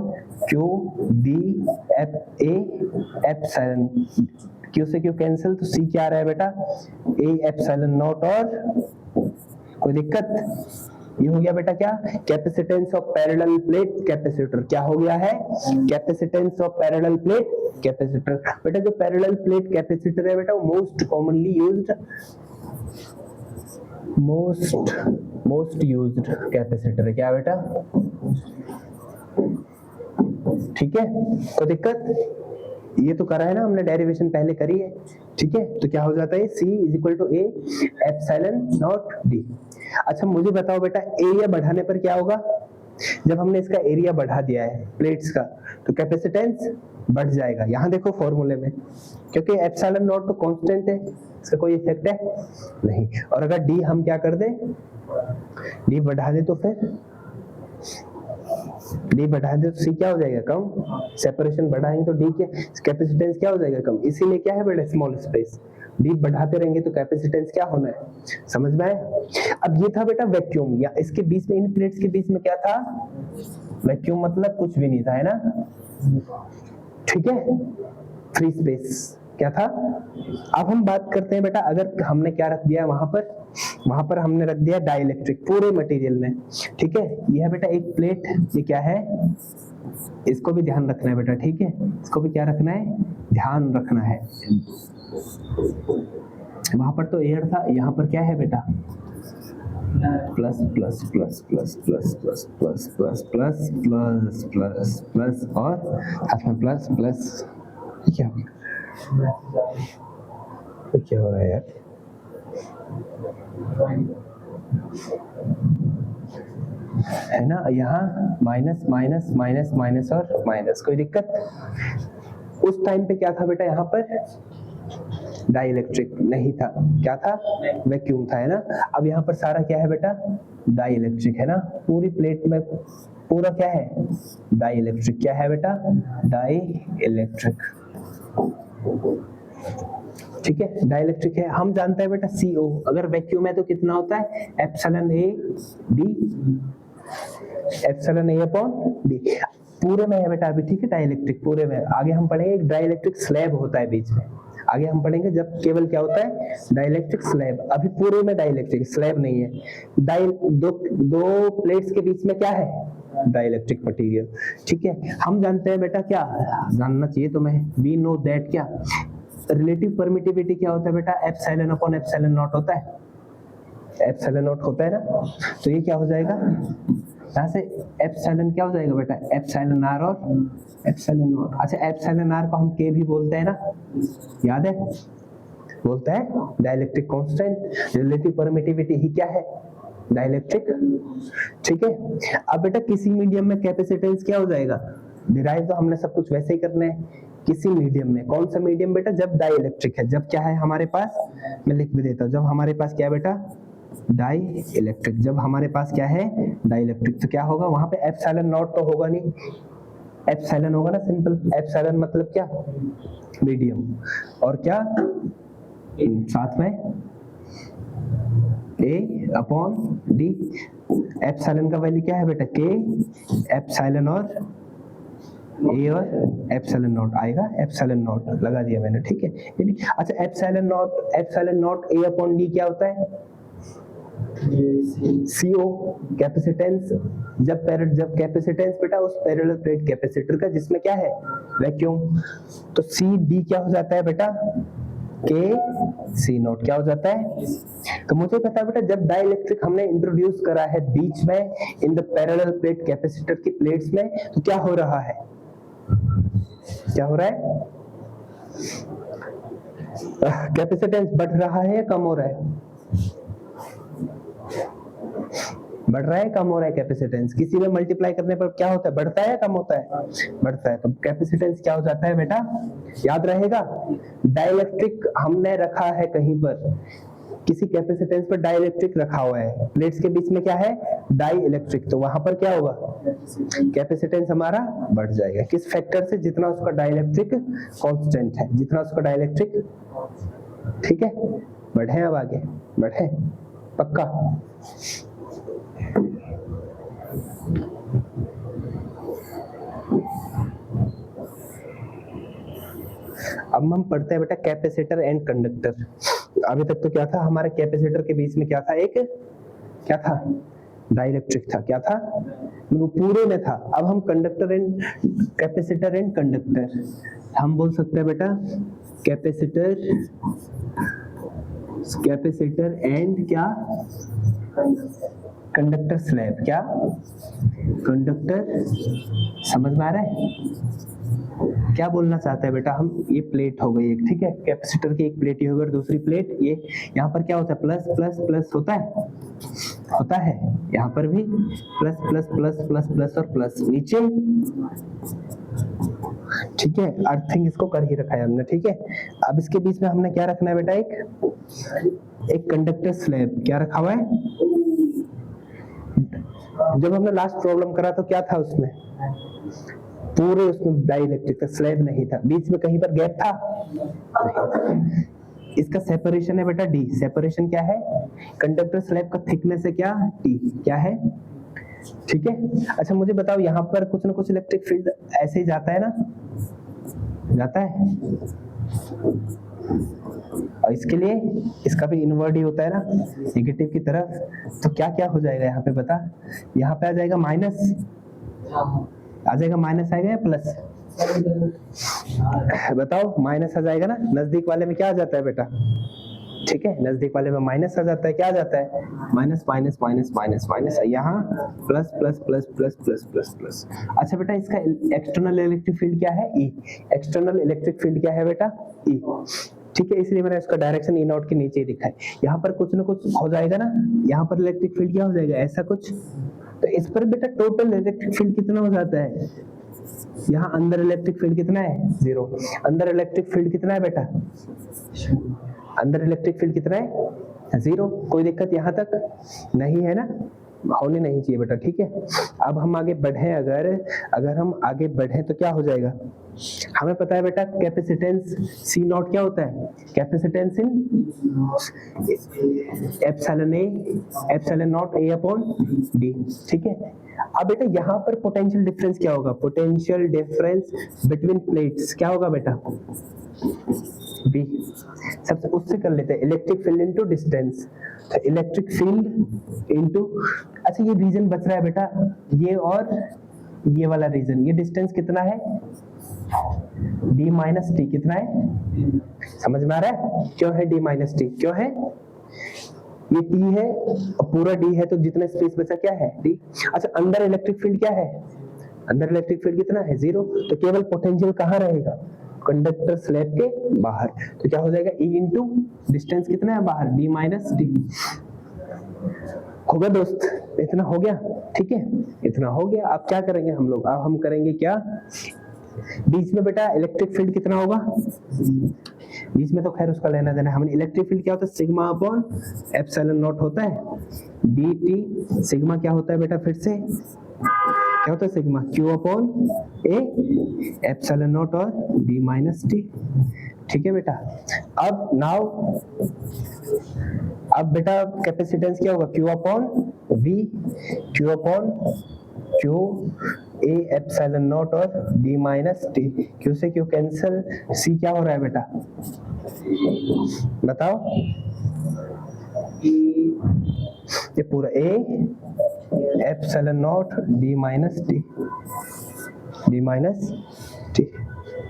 Q D F A epsilon. Q से क्यू कैंसिल, तो सी क्या आ रहा है बेटा, ए एप्सिलॉन नॉट। और कोई दिक्कत, ये हो गया बेटा क्या, capacitance of parallel plate capacitor. क्या हो गया है, capacitance of parallel plate capacitor. बेटा जो पैरेलल प्लेट कैपेसिटर है बेटा, वो मोस्ट कॉमनली यूज्ड कैपेसिटर है। क्या बेटा, ठीक है, तो दिक्कत, ये तो करा है ना हमने, डेरिवेशन पहले करी है। ठीक है, तो क्या हो जाता है, C is equal to A epsilon naught D. अच्छा मुझे बताओ बेटा, एरिया बढ़ाने पर क्या होगा, जब हमने इसका एरिया बढ़ा दिया है प्लेट्स का, तो कैपेसिटेंस बढ़ जाएगा। यहाँ देखो फॉर्मूले में, क्योंकि एप्सिलॉन नॉट तो कांस्टेंट है, इसका कोई इफेक्ट है नहीं। और अगर डी हम क्या कर दें, डी बढ़ा दे, तो फिर डी बढ़ा दे तो सी क्या हो जाएगा, कम। सेपरेशन बढ़ाएंगे तो डी के कैपेसिटेंस क्या हो जाएगा, कम। इसीलिए क्या है बेटा, स्मॉल स्पेस। डी बढ़ाते रहेंगे तो कैपेसिटेंस क्या होना है, समझ में आया। अब ये था बेटा वैक्यूम, या इसके बीच में, इन प्लेट्स के बीच में क्या था, वैक्यूम मतलब कुछ भी नहीं था, है ना। ठीक है, फ्री स्पेस क्या था। अब हम बात करते हैं बेटा, अगर हमने क्या रख दिया वहां पर हमने रख दिया डाइइलेक्ट्रिक पूरे मटेरियल में, ठीक है। यह है बेटा एक प्लेट, ये क्या है, इसको भी ध्यान रखना है बेटा, ठीक है, इसको भी क्या रखना है, ध्यान रखना है। वहां पर तो एयर था, यहाँ पर क्या है बेटा, plus plus plus plus plus plus plus plus plus plus plus plus और हाथ में प्लस प्लस, क्या क्या हो रहा है यार, है ना, यहाँ माइनस माइनस माइनस माइनस और माइनस, कोई दिक्कत। उस टाइम पे क्या था बेटा, यहाँ पर डाइइलेक्ट्रिक नहीं था, क्या था, वैक्यूम था, है ना। अब यहाँ पर सारा क्या है बेटा, डाइइलेक्ट्रिक, है ना, पूरी प्लेट में पूरा क्या है, डाइइलेक्ट्रिक, क्या है बेटा, डाइइलेक्ट्रिक, ठीक है, डाइइलेक्ट्रिक है। हम जानते हैं बेटा CO अगर वैक्यूम है तो कितना होता है, epsilon A D, epsilon A upon D, पूरे में है बेटा अभी, ठीक है, डाइइलेक्ट्रिक पूरे में। आगे हम पढ़ेंगे एक डाइइलेक्ट्रिक स्लैब होता है बीच में, आगे हम पढ़ेंगे जब केवल क्या होता है, डाइइलेक्ट्रिक स्लैब। अभी पूरे में डाइइलेक्ट्रिक स्लैब नहीं है, दो प्लेट्स के बीच में क्या है, डाइइलेक्ट्रिक मटेरियल, ठीक है। हम जानते हैं बेटा, क्या जानना चाहिए तुम्हें, वी नो दैट, क्या रिलेटिव परमिटिविटी क्या होता है बेटा, एप्सिलॉन अपॉन एप्सिलॉन नॉट होता है, एप्सिलॉन नॉट होता है ना। तो ये क्या हो जाएगा, यहाँ से एप्सिलॉन क्या हो जाएगा बेटा, एप्सिलॉन R और एप्सिलॉन नॉट। अच्छा, एप्सिलॉन R को हम K भी बोलते हैं ना, याद है, बोलता है डाइइलेक्ट्रिक कांस्टेंट, रिलेटिव परमिटिविटी ही क्या है, डाइइलेक्ट्रिक, ठीक है। अब बेटा किसी मीडियम में कैपेसिटेंस क्या हो जाएगा, डिराइव तो हमने सब कुछ वैसे ही करना है। किसी मीडियम में, कौन सा मीडियम बेटा, जब डाइइलेक्ट्रिक है, जब क्या है हमारे पास, मैं लिख भी देता हूँ, जब हमारे पास क्या है बेटा, डाइइलेक्ट्रिक, जब हमारे पास क्या है, डाइइलेक्ट्रिक, तो क्या होगा वहां पे एप्सिलॉन नॉट तो होगा नहीं, एप्सिलॉन होगा ना, सिंपल, एप्सिलॉन मतलब क्या, मीडियम, और क्या साथ में A अपॉन D, एप्सिलॉन का वैल्यू क्या है बेटा, K, एप्सिलॉन और A और एप्सिलॉन नॉट आएगा, एप्सिलॉन नॉट लगा दिया मैंने, ठीक है। अच्छा, epsilon not A upon D क्या होता है, CO, कैपेसिटेंस, जब कैपेसिटेंस बेटा उस पैरेलल प्लेट कैपेसिटर का जिसमें क्या है, वैक्यूम, तो CD क्या हो जाता है बेटा, K C नॉट क्या हो जाता है। तो मुझे पता है बेटा, जब डाइइलेक्ट्रिक हमने इंट्रोड्यूस करा है बीच में in the parallel plate capacitor की प्लेट्स में, तो क्या हो रहा है, क्या हो रहा है, कैपेसिटेंस बढ़ रहा है या कम हो रहा है, बढ़ रहा है, कम हो रहा है कैपेसिटेंस। किसी में मल्टीप्लाई करने पर क्या होता है, बढ़ता है या कम होता है, बढ़ता है। तो कैपेसिटेंस क्या हो जाता है बेटा, याद रहेगा, डाइइलेक्ट्रिक हमने रखा है कहीं पर, किसी कैपेसिटेंस पर डाइइलेक्ट्रिक रखा हुआ है, प्लेट्स के बीच में क्या है, डाइइलेक्ट्रिक, तो वहां पर क्या होगा, कैपेसिटेंस हमारा बढ़ जाएगा, किस फैक्टर से, जितना उसका डाइइलेक्ट्रिक कांस्टेंट है, जितना उसका डाइइलेक्ट्रिक, ठीक है। बढ़े अब आगे, बढ़े पक्का। अब हम पढ़ते हैं बेटा कैपेसिटर एंड कंडक्टर। अभी तक तो क्या था हमारे कैपेसिटर के बीच में, क्या था, एक क्या था, डाइइलेक्ट्रिक था, क्या था, वो पूरे में था। अब हम conductor and capacitor and conductor, हम बोल सकते हैं बेटा कैपेसिटर एंड क्या, कंडक्टर स्लैब, क्या कंडक्टर, समझ में आ रहा है क्या बोलना चाहते हैं बेटा हम। ये प्लेट हो गई एक, ठीक है, कैपेसिटर की एक प्लेट ये होगी और दूसरी प्लेट ये, यहाँ पर क्या होता है, प्लस प्लस प्लस होता है, यहाँ पर भी plus plus plus plus plus और प्लस नीचे, ठीक है, अर्थिंग इसको कर ही रखा है हमने, ठीक है। अब इसके बीच में हमने क्या रखना है बेटा, एक कंडक्टर स्लैब, क्या रखा हुआ है। जब हमने लास्ट प्रॉब्लम करा तो क्या था उसमें, पूरे उसमें डाइइलेक्ट्रिक का स्लैब नहीं था, बीच में कहीं पर गैप था, इसका सेपरेशन है बेटा D। सेपरेशन क्या है, कंडक्टर स्लैब का थिकनेस है क्या, T, क्या है, ठीक है। अच्छा मुझे बताओ, यहाँ पर कुछ ना कुछ इलेक्ट्रिक फील्ड ऐसे ही जाता है ना, जाता है। और इसके लिए इसका भी इनवर्ट ही होता है ना, नेगेटिव की तरफ। तो क्या क्या हो जाएगा यहाँ पे बता, यहाँ पे आ जाएगा माइनस, आ जाएगा माइनस आएगा या प्लस, बताओ माइनस आ जाएगा ना, नजदीक वाले में क्या आ जाता है बेटा, ठीक है, नजदीक वाले में माइनस आ जाता है, क्या आ जाता है, minus minus minus minus minus, यहाँ plus plus plus plus plus plus plus. अच्छा बेटा इसका एक्सटर्नल इलेक्ट्रिक फील्ड क्या है, ई, एक्सटर्नल इलेक्ट्रिक फील्ड क्या है बेटा, ई, ठीक है, इसलिए मैंने इसका डायरेक्शन ई नॉट के नीचे ही दिखा है। यहाँ पर कुछ ना कुछ हो जाएगा ना, यहाँ पर इलेक्ट्रिक फील्ड क्या हो जाएगा, ऐसा कुछ। तो इस पर बेटा टोटल इलेक्ट्रिक फील्ड कितना हो जाता है, यहाँ अंदर इलेक्ट्रिक फील्ड कितना है, 0, अंदर इलेक्ट्रिक फील्ड कितना है बेटा, अंदर इलेक्ट्रिक फील्ड कितना है, 0। कोई दिक्कत यहाँ तक नहीं है ना, होनी नहीं चाहिए बेटा, ठीक है। अब हम आगे बढ़े, अगर हम आगे बढ़े तो क्या हो जाएगा, हमें पता है बेटा कैपेसिटेंस सी नॉट क्या होता है, capacitance in epsilon not a upon D, ठीक है। अब बेटा यहाँ पर पोटेंशियल डिफरेंस क्या होगा, पोटेंशियल डिफरेंस बिटवीन प्लेट्स क्या होगा बेटा, बी। सबसे उससे कर लेते हैं, इलेक्ट्रिक फील्ड इनटू डिस्टेंस, तो इलेक्ट्रिक फील्ड इनटू, अच्छा ये रीजन बच रहा है बेटा, ये और ये वाला रीजन, ये डिस्टेंस कितना है, d माइनस टी, कितना है, समझ में आ रहा है, क्यों है d माइनस टी, क्यों है, ये t है और पूरा d है, तो जितना स्पेस बचा क्या है, d। अच्छा अंदर इलेक्ट्रिक फील्ड क्या है, अंदर इलेक्ट्रिक फील्ड कितना है, 0, तो केवल पोटेंशियल कहाँ रहेगा, कंडक्टर स्लैब के बाहर, तो क्या हो जाएगा E इंटू डिस्टेंस कितना है बाहर, d माइनस टी। होगा दोस्त, इतना हो गया, ठीक है, इतना हो गया। अब क्या करेंगे हम लोग, अब हम करेंगे क्या, बीच में बेटा इलेक्ट्रिक फील्ड कितना होगा, बीच में तो खैर उसका लेना देना, हमने इलेक्ट्रिक फील्ड क्या होता है, सिग्मा अपॉन एप्सिलॉन नॉट होता है, डी टी, सिग्मा क्या होता है बेटा, फिर से क्या होता है, सिग्मा क्यू अपॉन ए एप्सिलॉन नॉट और डी माइनस टी, ठीक है बेटा। अब नाउ, अब बेटा कैपेसिटेंस क्या होगा, Q upon V, Q upon Q A epsilon naught और डी माइनस टी, क्यू से क्यू कैंसिल, सी क्या हो रहा है बेटा, बताओ, ये पूरा A epsilon naught D minus T, D minus T,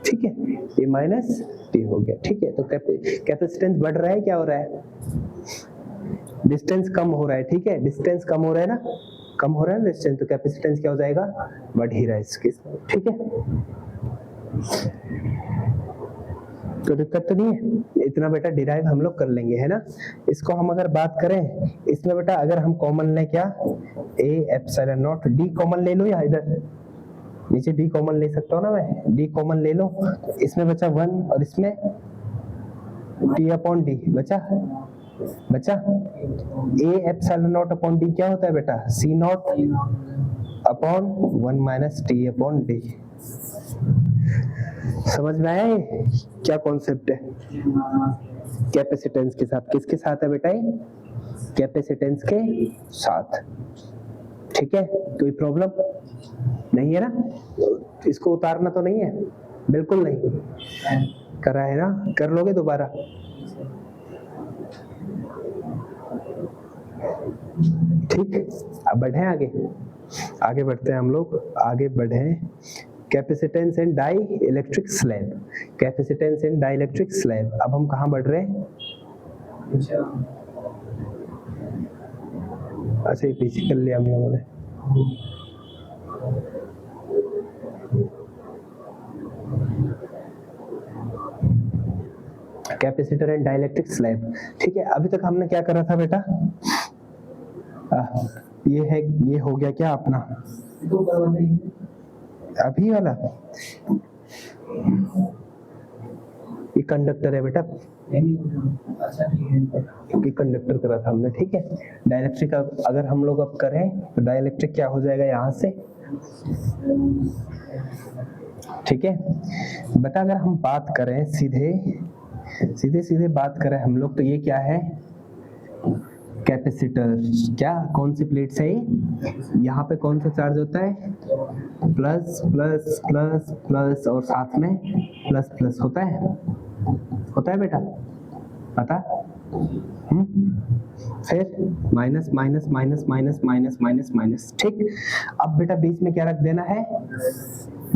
ठीक है, डी माइनस टी हो गया, ठीक है। तो कैपेसिटेंस बढ़ रहा है, क्या हो रहा है, डिस्टेंस कम हो रहा है, ठीक है, डिस्टेंस कम हो रहा है ना, कम हो रहा है ना डिस्टेंस, तो कैपेसिटेंस क्या हो जाएगा, बढ़ ही रहा है इसके, ठीक है। तो दिक्कत तो नहीं है, इतना बेटा डिराइव हम लोग कर लेंगे, है ना। इसको हम अगर बात करें, इसमें बेटा अगर हम कॉमन लें क्या, ए एप्सिलॉन नॉट, डी कॉमन ले लो, या इधर नीचे डी कॉमन ले सकता हूँ ना मैं, डी कॉमन ले लो, तो इसमें बचा 1 और इसमें टी अपॉन डी बचा, A epsilon nought upon D क्या होता है बेटा, C nought upon 1 minus T upon D. समझ में आया ये क्या कॉन्सेप्ट है, कैपेसिटेंस के साथ, किसके साथ है बेटा ये, कैपेसिटेंस के साथ, ठीक है। कोई प्रॉब्लम नहीं है ना, इसको उतारना तो नहीं है, बिल्कुल नहीं करा है ना, कर लोगे दोबारा, ठीक। अब बढ़े आगे बढ़ते हैं हम लोग, आगे बढ़े, capacitance and dielectric slab, capacitance and dielectric slab. अब हम कहाँ बढ़ रहे हैं, अच्छा ये पीछे कर लिया हम लोगों ने, कैपेसिटर एंड डाइलेक्ट्रिक स्लैब, ठीक है। अभी तक हमने क्या करा था बेटा, ये है, ये हो गया क्या अपना अभी वाला, ये कंडक्टर है बेटा, ये कंडक्टर करा था हमने, ठीक है। डाइलेक्ट्रिक अगर हम लोग अब करें तो डाइलेक्ट्रिक क्या हो जाएगा यहाँ से, ठीक है बेटा। अगर हम बात करें सीधे बात करें हम लोग, तो ये क्या है, कैपेसिटर। क्या कौन सी प्लेट से? यहाँ पे कौन सा चार्ज होता है? प्लस प्लस प्लस प्लस और साथ में प्लस प्लस होता है बेटा, पता? फिर minus minus minus minus minus minus minus, ठीक। अब बेटा बीच में क्या रख देना है?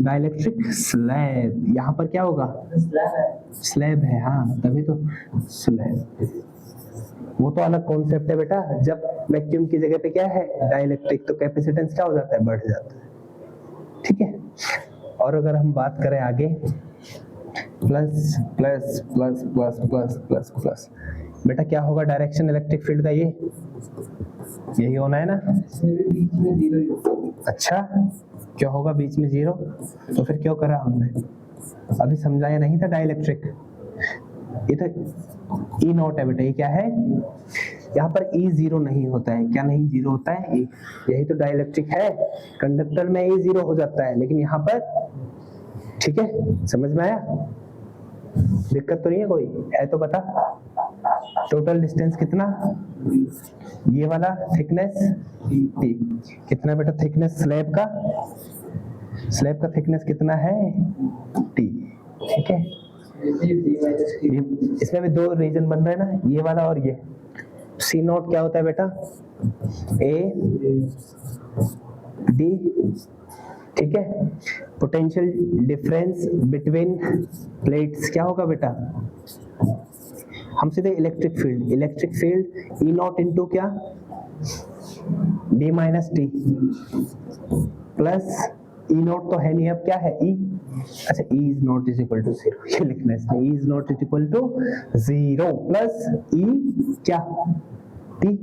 Dielectric slab. यहाँ पर क्या होगा? स्लैब है, हाँ तभी तो स्लैब। वो तो अलग कॉन्सेप्ट है बेटा, जब वैक्यूम की जगह पे क्या है? डाइलेक्ट्रिक, तो कैपेसिटेंस क्या हो जाता है? बढ़ जाता है, ठीक है। और अगर हम बात करें आगे, plus plus plus plus plus plus plus, बेटा क्या होगा डायरेक्शन इलेक्ट्रिक फील्ड का? यही होना है ना? अच्छा, क्या होगा बीच में जीरो? तो फिर क्यों करा हमने? अभी समझाया नहीं था डाइलेक्ट्रिक? ये तो ई नॉट है बेटा, ये क्या है? यहाँ पर ई जीरो नहीं होता है। क्या नहीं जीरो होता है? ई। यही तो डाइलेक्ट्रिक है, कंडक्टर में ई जीरो हो जाता है, लेकिन यहाँ पर, ठीक है, समझ में आया? दिक्कत तो नहीं है कोई? है तो बता। टोटल डिस्टेंस कितना? ये वाला थिकनेस टी। कितना बेटा थिकनेस स्लैब का? स्लैब का थिकनेस कितना है? टी, ठीक है। इसमें भी दो रीजन बन रहे हैं ना, ये वाला और ये। सी नॉट क्या होता है बेटा? ए डी, ठीक है। पोटेंशियल डिफरेंस बिटवीन प्लेट्स क्या होगा बेटा? हम सीधे electric field E nought into क्या? D minus T plus E nought तो है नहीं, अब क्या है? ई। अच्छा, E is not is equal to zero, ये लिखना है इसमें। E is not is equal to zero plus E क्या? टी।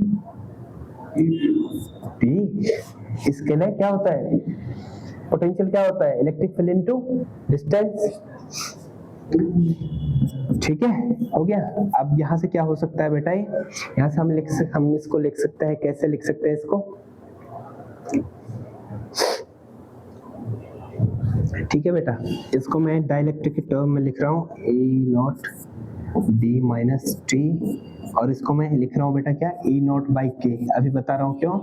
टी इसके लिए क्या होता है? पोटेंशियल क्या होता है? इलेक्ट्रिक फील्ड इनटू डिस्टेंस, ठीक है। हो गया। अब यहाँ से क्या हो सकता है बेटा? यहाँ से हम इसको लिख सकते हैं, कैसे लिख सकते हैं इसको? ठीक है बेटा, इसको मैं डाइलेक्ट्रिक के टर्म में लिख रहा हूँ, ए नॉट डी माइनस टी, और इसको मैं लिख रहा हूँ बेटा क्या? ई नॉट बाई के। अभी बता रहा हूँ क्यों?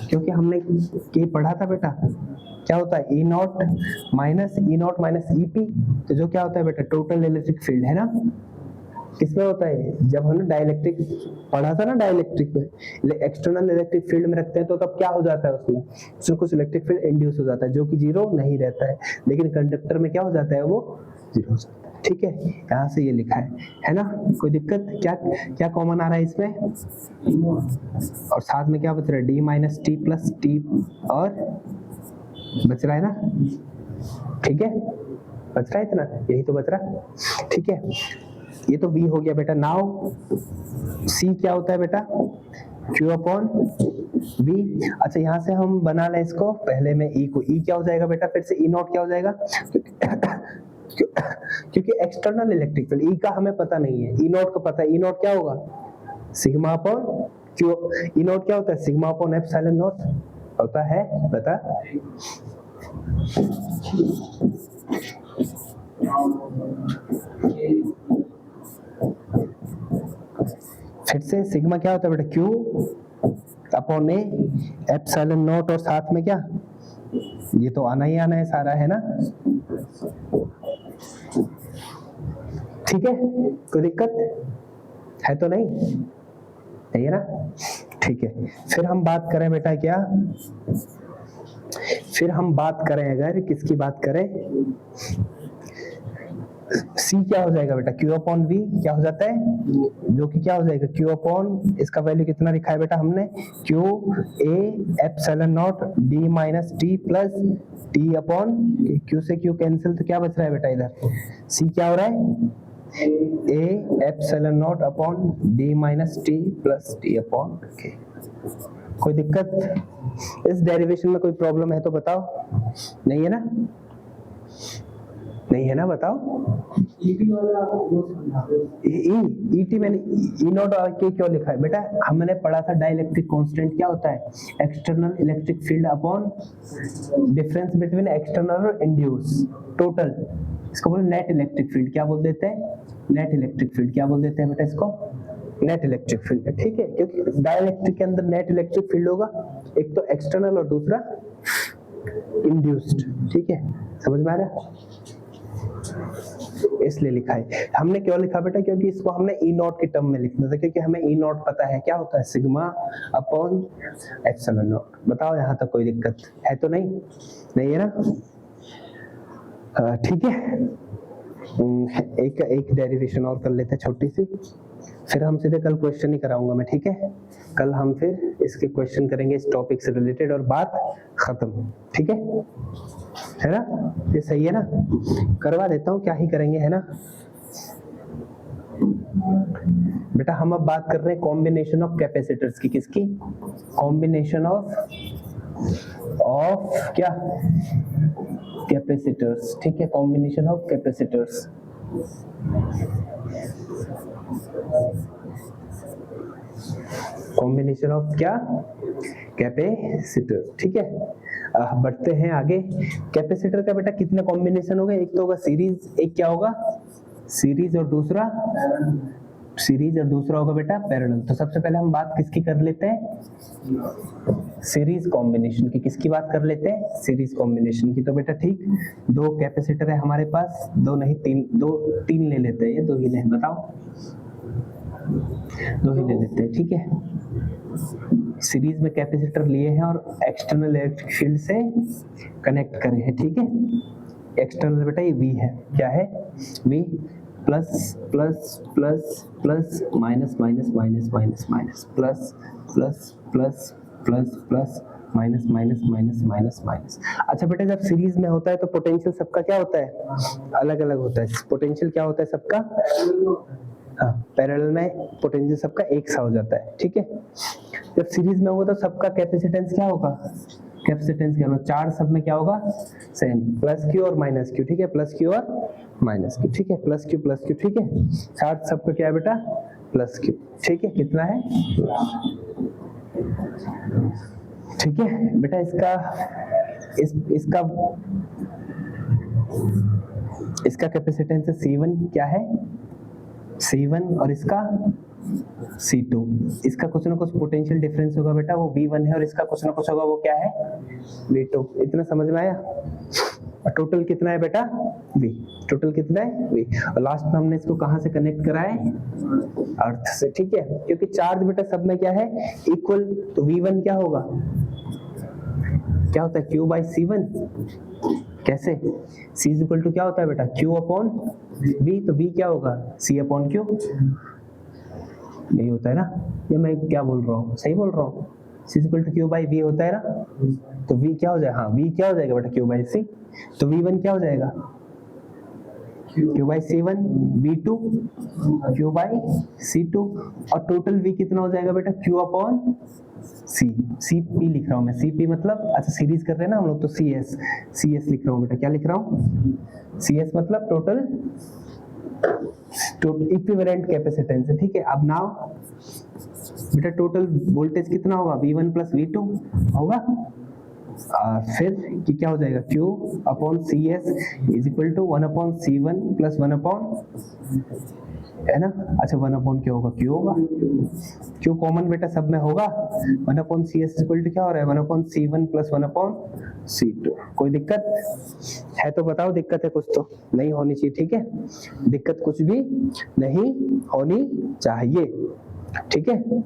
क्योंकि हमने के पढ़ा था बेटा, क्या होता है? ई नॉट माइनस ई पी, तो जो क्या होता है बेटा? टोटल इलेक्ट्रिक फील्ड है ना। किसमें होता है? जब हमने डाइलेक्ट्रिक पढ़ा था ना, डाइलेक्ट्रिक में एक्सटर्नल इलेक्ट्रिक फील्ड में रखते हैं, तो तब क्या हो जाता है? उसमें कुछ इलेक्ट्रिक फील्ड इंड्यूस हो जाता है, जो कि जीरो नहीं रहता है, लेकिन कंडक्टर में क्या हो जाता है? वो जीरो हो जाता है, ठीक है। यहाँ से ये लिखा है ना? कोई दिक्कत? क्या क्या कॉमन आ रहा है इसमें? और साथ में क्या बच रहा है? D minus T plus T, और बच रहा है ना, ठीक है, बच रहा है इतना, यही तो बच रहा, ठीक है। ये तो V हो गया बेटा। नाउ C क्या होता है बेटा? Q upon V। अच्छा, यहाँ से हम बना लें इसको, पहले में E को, E क्या हो जाएगा बेटा? फिर से E नॉट क्या हो जाएगा? क्योंकि एक्सटर्नल इलेक्ट्रिक फील्ड E का हमें पता नहीं है, E नॉट को पता है। E नॉट क्या होगा? Sigma upon Q। E not क्या होता है? सिग्मा अपॉन एप्सिलॉन नॉट होता है, बता। फिर से सिग्मा क्या होता है बेटा? Q अपॉन ए एप्सिलॉन नॉट, और साथ में क्या? ये तो आना ही आना है सारा, है ना, ठीक है। कोई दिक्कत है तो नहीं? नहीं है ना, ठीक है। फिर हम बात करें बेटा क्या? फिर हम बात करें, अगर किसकी बात करें? C क्या हो जाएगा बेटा? Q अपॉन V क्या हो जाता है? जो कि क्या हो जाएगा? Q अपॉन, इसका वैल्यू कितना लिखा है बेटा हमने? Q A epsilon not D minus T plus T upon, Q से Q कैंसिल, तो क्या बच रहा है बेटा इधर? C क्या हो रहा है? A epsilon nought upon D minus T plus T upon K। कोई दिक्कत? इस डेरिवेशन में कोई प्रॉब्लम है तो बताओ। नहीं है ना? नहीं है ना, बताओ। ईटी मैंने ई नॉट और के क्यों लिखा है बेटा? हमने पढ़ा था डाइलेक्ट्रिक कांस्टेंट क्या होता है? External electric field upon difference between external और इंड्यूस टोटल। इसको बोले नेट इलेक्ट्रिक फील्ड। क्या बोल देते हैं? Net electric field. क्या बोल देते हैं बेटा इसको? नेट इलेक्ट्रिक फील्ड है, ठीक है, क्योंकि डाइलेक्ट्रिक के अंदर नेट इलेक्ट्रिक फील्ड होगा, एक तो एक्सटर्नल और दूसरा इंड्यूस्ड, ठीक है, समझ में आ रहा है? इसलिए लिखा है। हमने क्यों लिखा बेटा? क्योंकि इसको हमने ई नॉट के टर्म में लिखना था, क्योंकि हमें ई नॉट पता है क्या होता है, सिग्मा अपॉन एप्सिलॉन नॉट। बताओ यहाँ तक कोई दिक्कत है तो नहीं? नहीं है ना? ठीक है, एक डेरिवेशन और कर लेते हैं छोटी सी, फिर हम सीधे कल क्वेश्चन ही कराऊंगा मैं, ठीक है? कल हम फिर इसके क्वेश्चन करेंगे इस टॉपिक से रिलेटेड और बात खत्म, ठीक है ना? ये सही है ना? करवा देता हूँ, क्या ही करेंगे, है ना बेटा? हम अब बात कर रहे हैं कॉम्बिनेशन ऑफ कैपेसिटर्स की। किसकी? कॉम्बिनेशन ऑफ क्या? कैपेसिटर्स, ठीक है, combination of capacitors. Combination of क्या? कैपेसिटर, ठीक है। बढ़ते हैं आगे। कैपेसिटर का बेटा कितने कॉम्बिनेशन हो गए? एक तो होगा सीरीज, एक क्या होगा? सीरीज, और दूसरा होगा बेटा पैरेलल। तो सबसे पहले हम बात किसकी कर लेते हैं? सीरीज कॉम्बिनेशन की। किसकी बात कर लेते हैं? सीरीज कॉम्बिनेशन की। तो बेटा ठीक, दो कैपेसिटर है हमारे पास, दो नहीं तीन ले लेते हैं, ये दो ही ले, बताओ, दो ही ले लेते हैं, ठीक है। सीरीज में कैपेसिटर लिए हैं और एक्सटर्नल इलेक्ट्रिक फील्ड से कनेक्ट करे हैं, ठीक है। एक्सटर्नल बेटा ये V है, क्या है? V plus plus plus plus minus minus minus minus minus plus plus plus plus plus minus minus minus minus minus. अच्छा बेटा, जब सीरीज में होता है तो पोटेंशियल सबका क्या होता है? अलग अलग होता है। पोटेंशियल क्या होता है सबका? हाँ, पैरेलल में पोटेंशियल सबका एक सा हो जाता है, ठीक है। जब सीरीज में होगा तो सबका कैपेसिटेंस क्या होगा? कैपेसिटेंस क्या होगा? चार्ज सब में क्या होगा? सेम, प्लस क्यू और माइनस क्यू, ठीक है, प्लस क्यू और माइनस क्यू, ठीक है, प्लस क्यू, ठीक है। चार्ज सबका क्या है बेटा? प्लस क्यू, ठीक है। कितना है? ठीक है बेटा। इसका कैपेसिटेंस है C1, क्या है? C1, और इसका C2। इसका कुछ ना कुछ पोटेंशियल डिफरेंस होगा बेटा, वो V1 है, और इसका कुछ ना कुछ होगा, वो क्या है? V2। इतना समझ में आया? टोटल कितना है बेटा? V। टोटल कितना है? V। और लास्ट में हमने इसको कहां से कनेक्ट करा है? अर्थ से, ठीक है। क्योंकि चार्ज बेटा सब में क्या है? इक्वल। तो V1 क्या होगा? क्या होता है? Q by C1। कैसे? C इज इक्वल टू क्या होता है बेटा? Q upon V। तो V क्या होगा? C upon Q। यही होता है ना? या मैं क्या बोल रहा हूँ? सही बोल रहा हूँ? C is equal to Q by V होता है ना? तो V क्या हो जाएगा? हाँ, V क्या हो जाएगा बेटा? Q by C। तो V1 क्या हो जाएगा? Q by C1, V2 Q by C2, और टोटल V कितना हो जाएगा बेटा? Q upon C। CP लिख रहा हूँ मैं, CP मतलब, अच्छा सीरीज कर रहे हैं ना हम लोग, तो CS लिख रहा हूँ बेटा। क्या लिख रहा हूँ? CS मतलब टोटल इक्विवेलेंट कैपेसिटेंस है, ठीक है। अब नाउ बेटा टोटल वोल्टेज कितना होगा? V1 प्लस V2 होगा, और फिर कि क्या हो जाएगा? Q upon CS is equal to 1 upon C1 plus 1 upon, है ना? अच्छा 1 अपॉन क्या होगा? Q होगा। Q कॉमन बेटा सब में होगा। 1 upon CS is equal to क्या हो रहा है? 1 upon C1 plus 1 upon C2। कोई दिक्कत है तो बताओ, दिक्कत है कुछ तो नहीं होनी चाहिए, ठीक है। दिक्कत कुछ भी नहीं होनी चाहिए, ठीक है।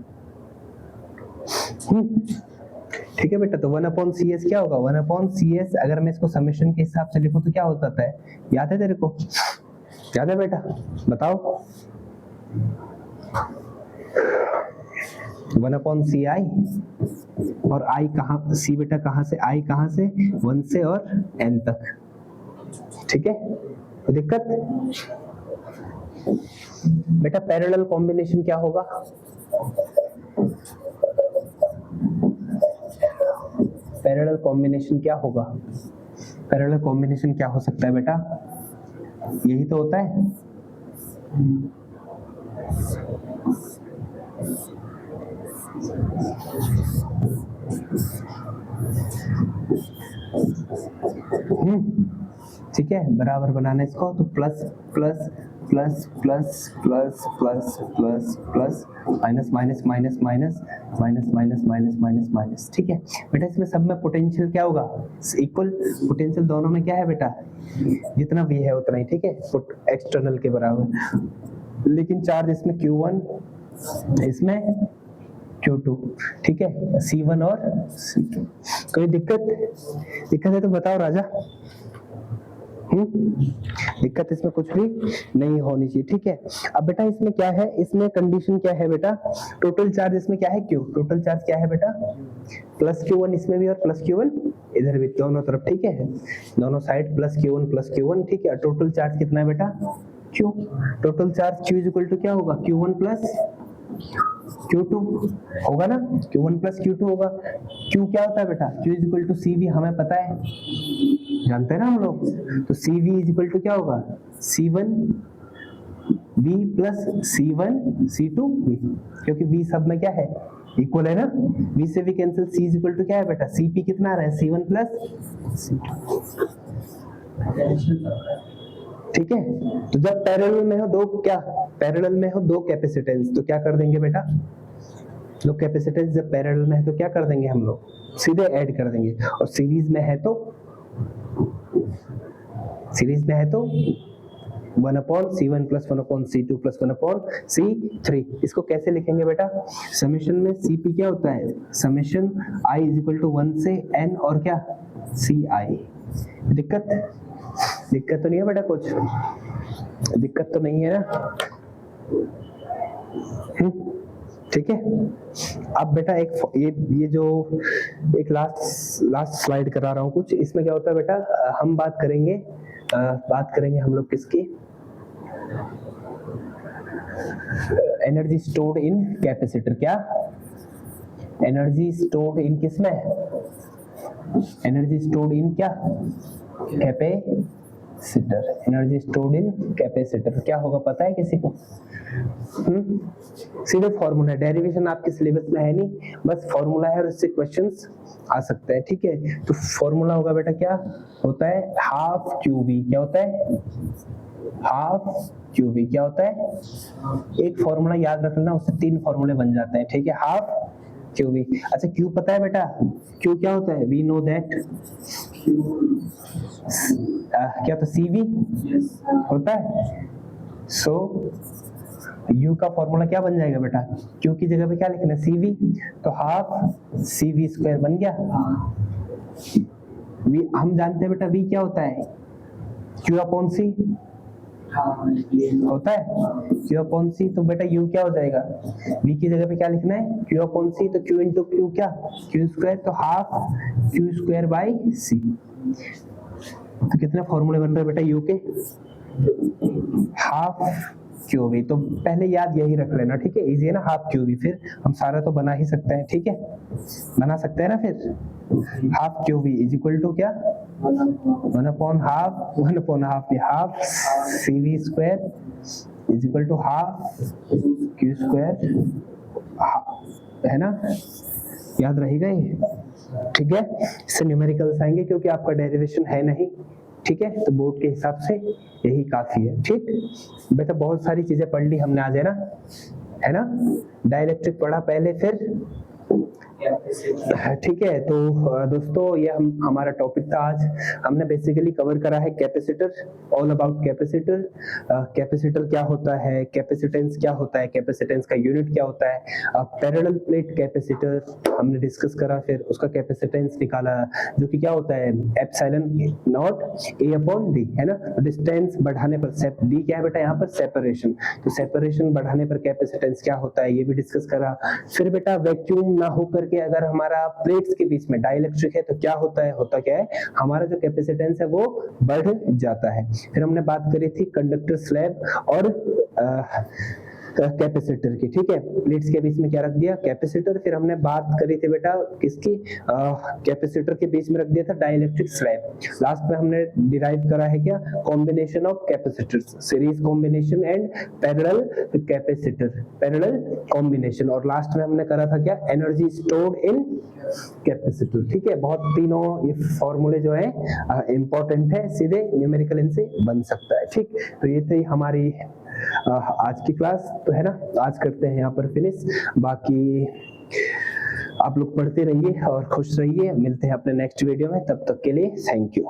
ठीक है बेटा। तो 1 अपॉन CS क्या होगा? 1 अपॉन CS अगर मैं इसको समेशन के हिसाब से लिखूं तो क्या हो जाता है? याद है तेरे को? याद है बेटा? बताओ। 1 अपॉन CI, और I कहाँ? C बेटा कहाँ से? I कहाँ से? 1 से और N तक, ठीक है। तो दिक्कत बेटा, पैरेलल कॉम्बिनेशन क्या होगा? पैरेलल कॉम्बिनेशन क्या होगा? पैरेलल कॉम्बिनेशन क्या हो सकता है बेटा? यही तो होता है। ठीक है, बराबर बनाना इसको। तो plus plus plus plus plus plus plus plus minus minus minus minus minus minus minus minus minus. ठीक है बेटा, इसमें सब में पोटेंशियल क्या होगा, इक्वल पोटेंशियल दोनों में क्या है बेटा, जितना वी है उतना ही। ठीक है, एक्सटर्नल के बराबर। लेकिन चार्ज इसमें Q1, इसमें Q2। ठीक है, C1 और C2। कोई दिक्कत है तो बताओ राजा। दिक्कत इसमें कुछ भी नहीं होनी चाहिए। ठीक है, अब बेटा इसमें क्या है, इसमें कंडीशन क्या है बेटा, टोटल चार्ज इसमें क्या है Q, टोटल चार्ज क्या है बेटा प्लस Q1 इसमें भी और प्लस Q1 इधर भी, दोनों तरफ। ठीक है, दोनों साइड प्लस Q1। ठीक है, टोटल चार्ज कितना है बेटा Q, total charge Q is equal to क्या होगा, Q1 प्लस Q2 होगा ना, Q1 प्लस Q2 होगा। Q क्या होता है बेटा, Q is equal to CV, हमें पता है, जानते हैं ना हम लोग। तो CV इज इक्वल टू क्या होगा, C1 V plus C1 C2 V, क्योंकि V सब में क्या है, इक्वल है ना। V से V cancel, C is equal to क्या है बेटा, CP कितना आ रहा है, C1 प्लस C2। ठीक है, तो जब पैरेलल में हो दो, क्या पैरेलल में हो दो कैपेसिटेंस, तो क्या कर देंगे बेटा, दो कैपेसिटेंस जब पैरेलल में है तो क्या कर देंगे हम लोग, सीधे ऐड कर देंगे। और सीरीज में है तो 1/C1 plus 1/C2 plus 1/C3। इसको कैसे लिखेंगे बेटा, समेशन में CP क्या होता है, summation I is equal to 1 से N और क्या CI। दिक्कत तो नहीं है बेटा, कुछ दिक्कत तो नहीं है ना। ठीक है, अब बेटा ये जो एक लास्ट स्लाइड करा रहा हूँ कुछ, इसमें क्या होता है बेटा, हम बात करेंगे हम लोग किसकी, एनर्जी स्टोर्ड इन कैपेसिटर। क्या एनर्जी स्टोर्ड इन किसमें, एनर्जी स्टोर्ड इन क्या, capacitor. Energy stored in capacitor क्या होगा पता है किसी को, सीधे फॉर्मूला, डेरिवेशन आपके सिलेबस में है नहीं, बस फॉर्मूला है और इससे क्वेश्चंस आ सकते हैं। ठीक है, तो फॉर्मूला होगा बेटा, क्या होता है, हाफ QV। क्या होता है, हाफ QV क्या होता है, एक फॉर्मूला याद रख लेना, उससे 3 फॉर्मूले बन जाते हैं। ठीक है, हाफ QV। अच्छा Q पता है बेटा, Q क्या होता है, वी नो दैट क्या, तो CV होता है। सो U का फॉर्मूला क्या बन जाएगा बेटा, Q की जगह पे क्या लिखना है, CV, तो हाफ CV स्क्वायर बन गया। V हम जानते हैं बेटा, V क्या होता है, Q अपॉन C होता है, Q अपॉन C। तो बेटा U क्या हो जाएगा, V की जगह पे क्या लिखना है, Q अपॉन C, तो Q इंटू Q क्या, Q स्क्वायर, तो half Q square by C। तो कितने फॉर्मूले बन रहे हैं बेटा U के, हाफ QV। तो पहले याद यही रख लेना। ठीक है, इजी है ना, हाफ QV, फिर हम सारा तो बना ही सकते हैं। ठीक है, बना सकते हैं ना, फिर half QV is equal to क्या, 1/हाफ half CV square is equal to half Q square, है ना, याद रहेगा ये। ठीक है, इससे न्यूमेरिकल्स आएंगे क्योंकि आपका डेरिवेशन है नहीं। ठीक है, तो बोर्ड के हिसाब से यही काफी है। ठीक बेटा, बहुत सारी चीजें पढ़ ली हमने आज, है ना, डाइलेक्ट्रिक पढ़ा पहले, फिर ठीक है। तो दोस्तों ये हमारा टॉपिक था आज। हमने बेसिकली कवर करा है capacitor, all about capacitor. Capacitor क्या होता है, कैपेसिटेंस क्या होता है, कैपेसिटेंस का यूनिट क्या होता है, पैरेलल प्लेट कैपेसिटर हमने डिस्कस करा, फिर उसका कैपेसिटेंस निकाला जो कि क्या होता है, epsilon not A upon D, है ना। डिस्टेंस बढ़ाने पर D क्या है बेटा, यहाँ पर सेपरेशन, तो सेपरेशन बढ़ाने पर कैपेसिटेंस क्या होता है ये भी डिस्कस करा। फिर बेटा वैक्यूम ना होकर के अगर हमारा प्लेट्स के बीच में डाइलेक्ट्रिक है तो क्या होता है, क्या है, हमारा जो कैपेसिटेंस है वो बढ़ जाता है। फिर हमने बात करी थी कंडक्टर स्लैब और कैपेसिटर की, ठीक है। प्लेट्स के बीच में क्या रख दिया, कैपेसिटर। फिर हमने बात करी थी बेटा किसकी, कैपेसिटर के बीच में रख दिया था डाइलेक्ट्रिक स्लैब। लास्ट में हमने डिराइव करा है क्या, combination of capacitors, series combination and parallel capacitor, parallel combination. और लास्ट में हमने करा था क्या, एनर्जी स्टोर्ड इन कैपेसिटर, ठीक है। बहुत तीनों ये फॉर्मूले जो है इंपॉर्टेंट है, सीधे न्यूमेरिकल इनसे बन सकता है, ठीक। तो ये थी हमारी आज की क्लास, तो है ना, आज करते हैं यहाँ पर फिनिश। बाकी आप लोग पढ़ते रहिए और खुश रहिए, मिलते हैं अपने नेक्स्ट वीडियो में, तब तक के लिए थैंक यू।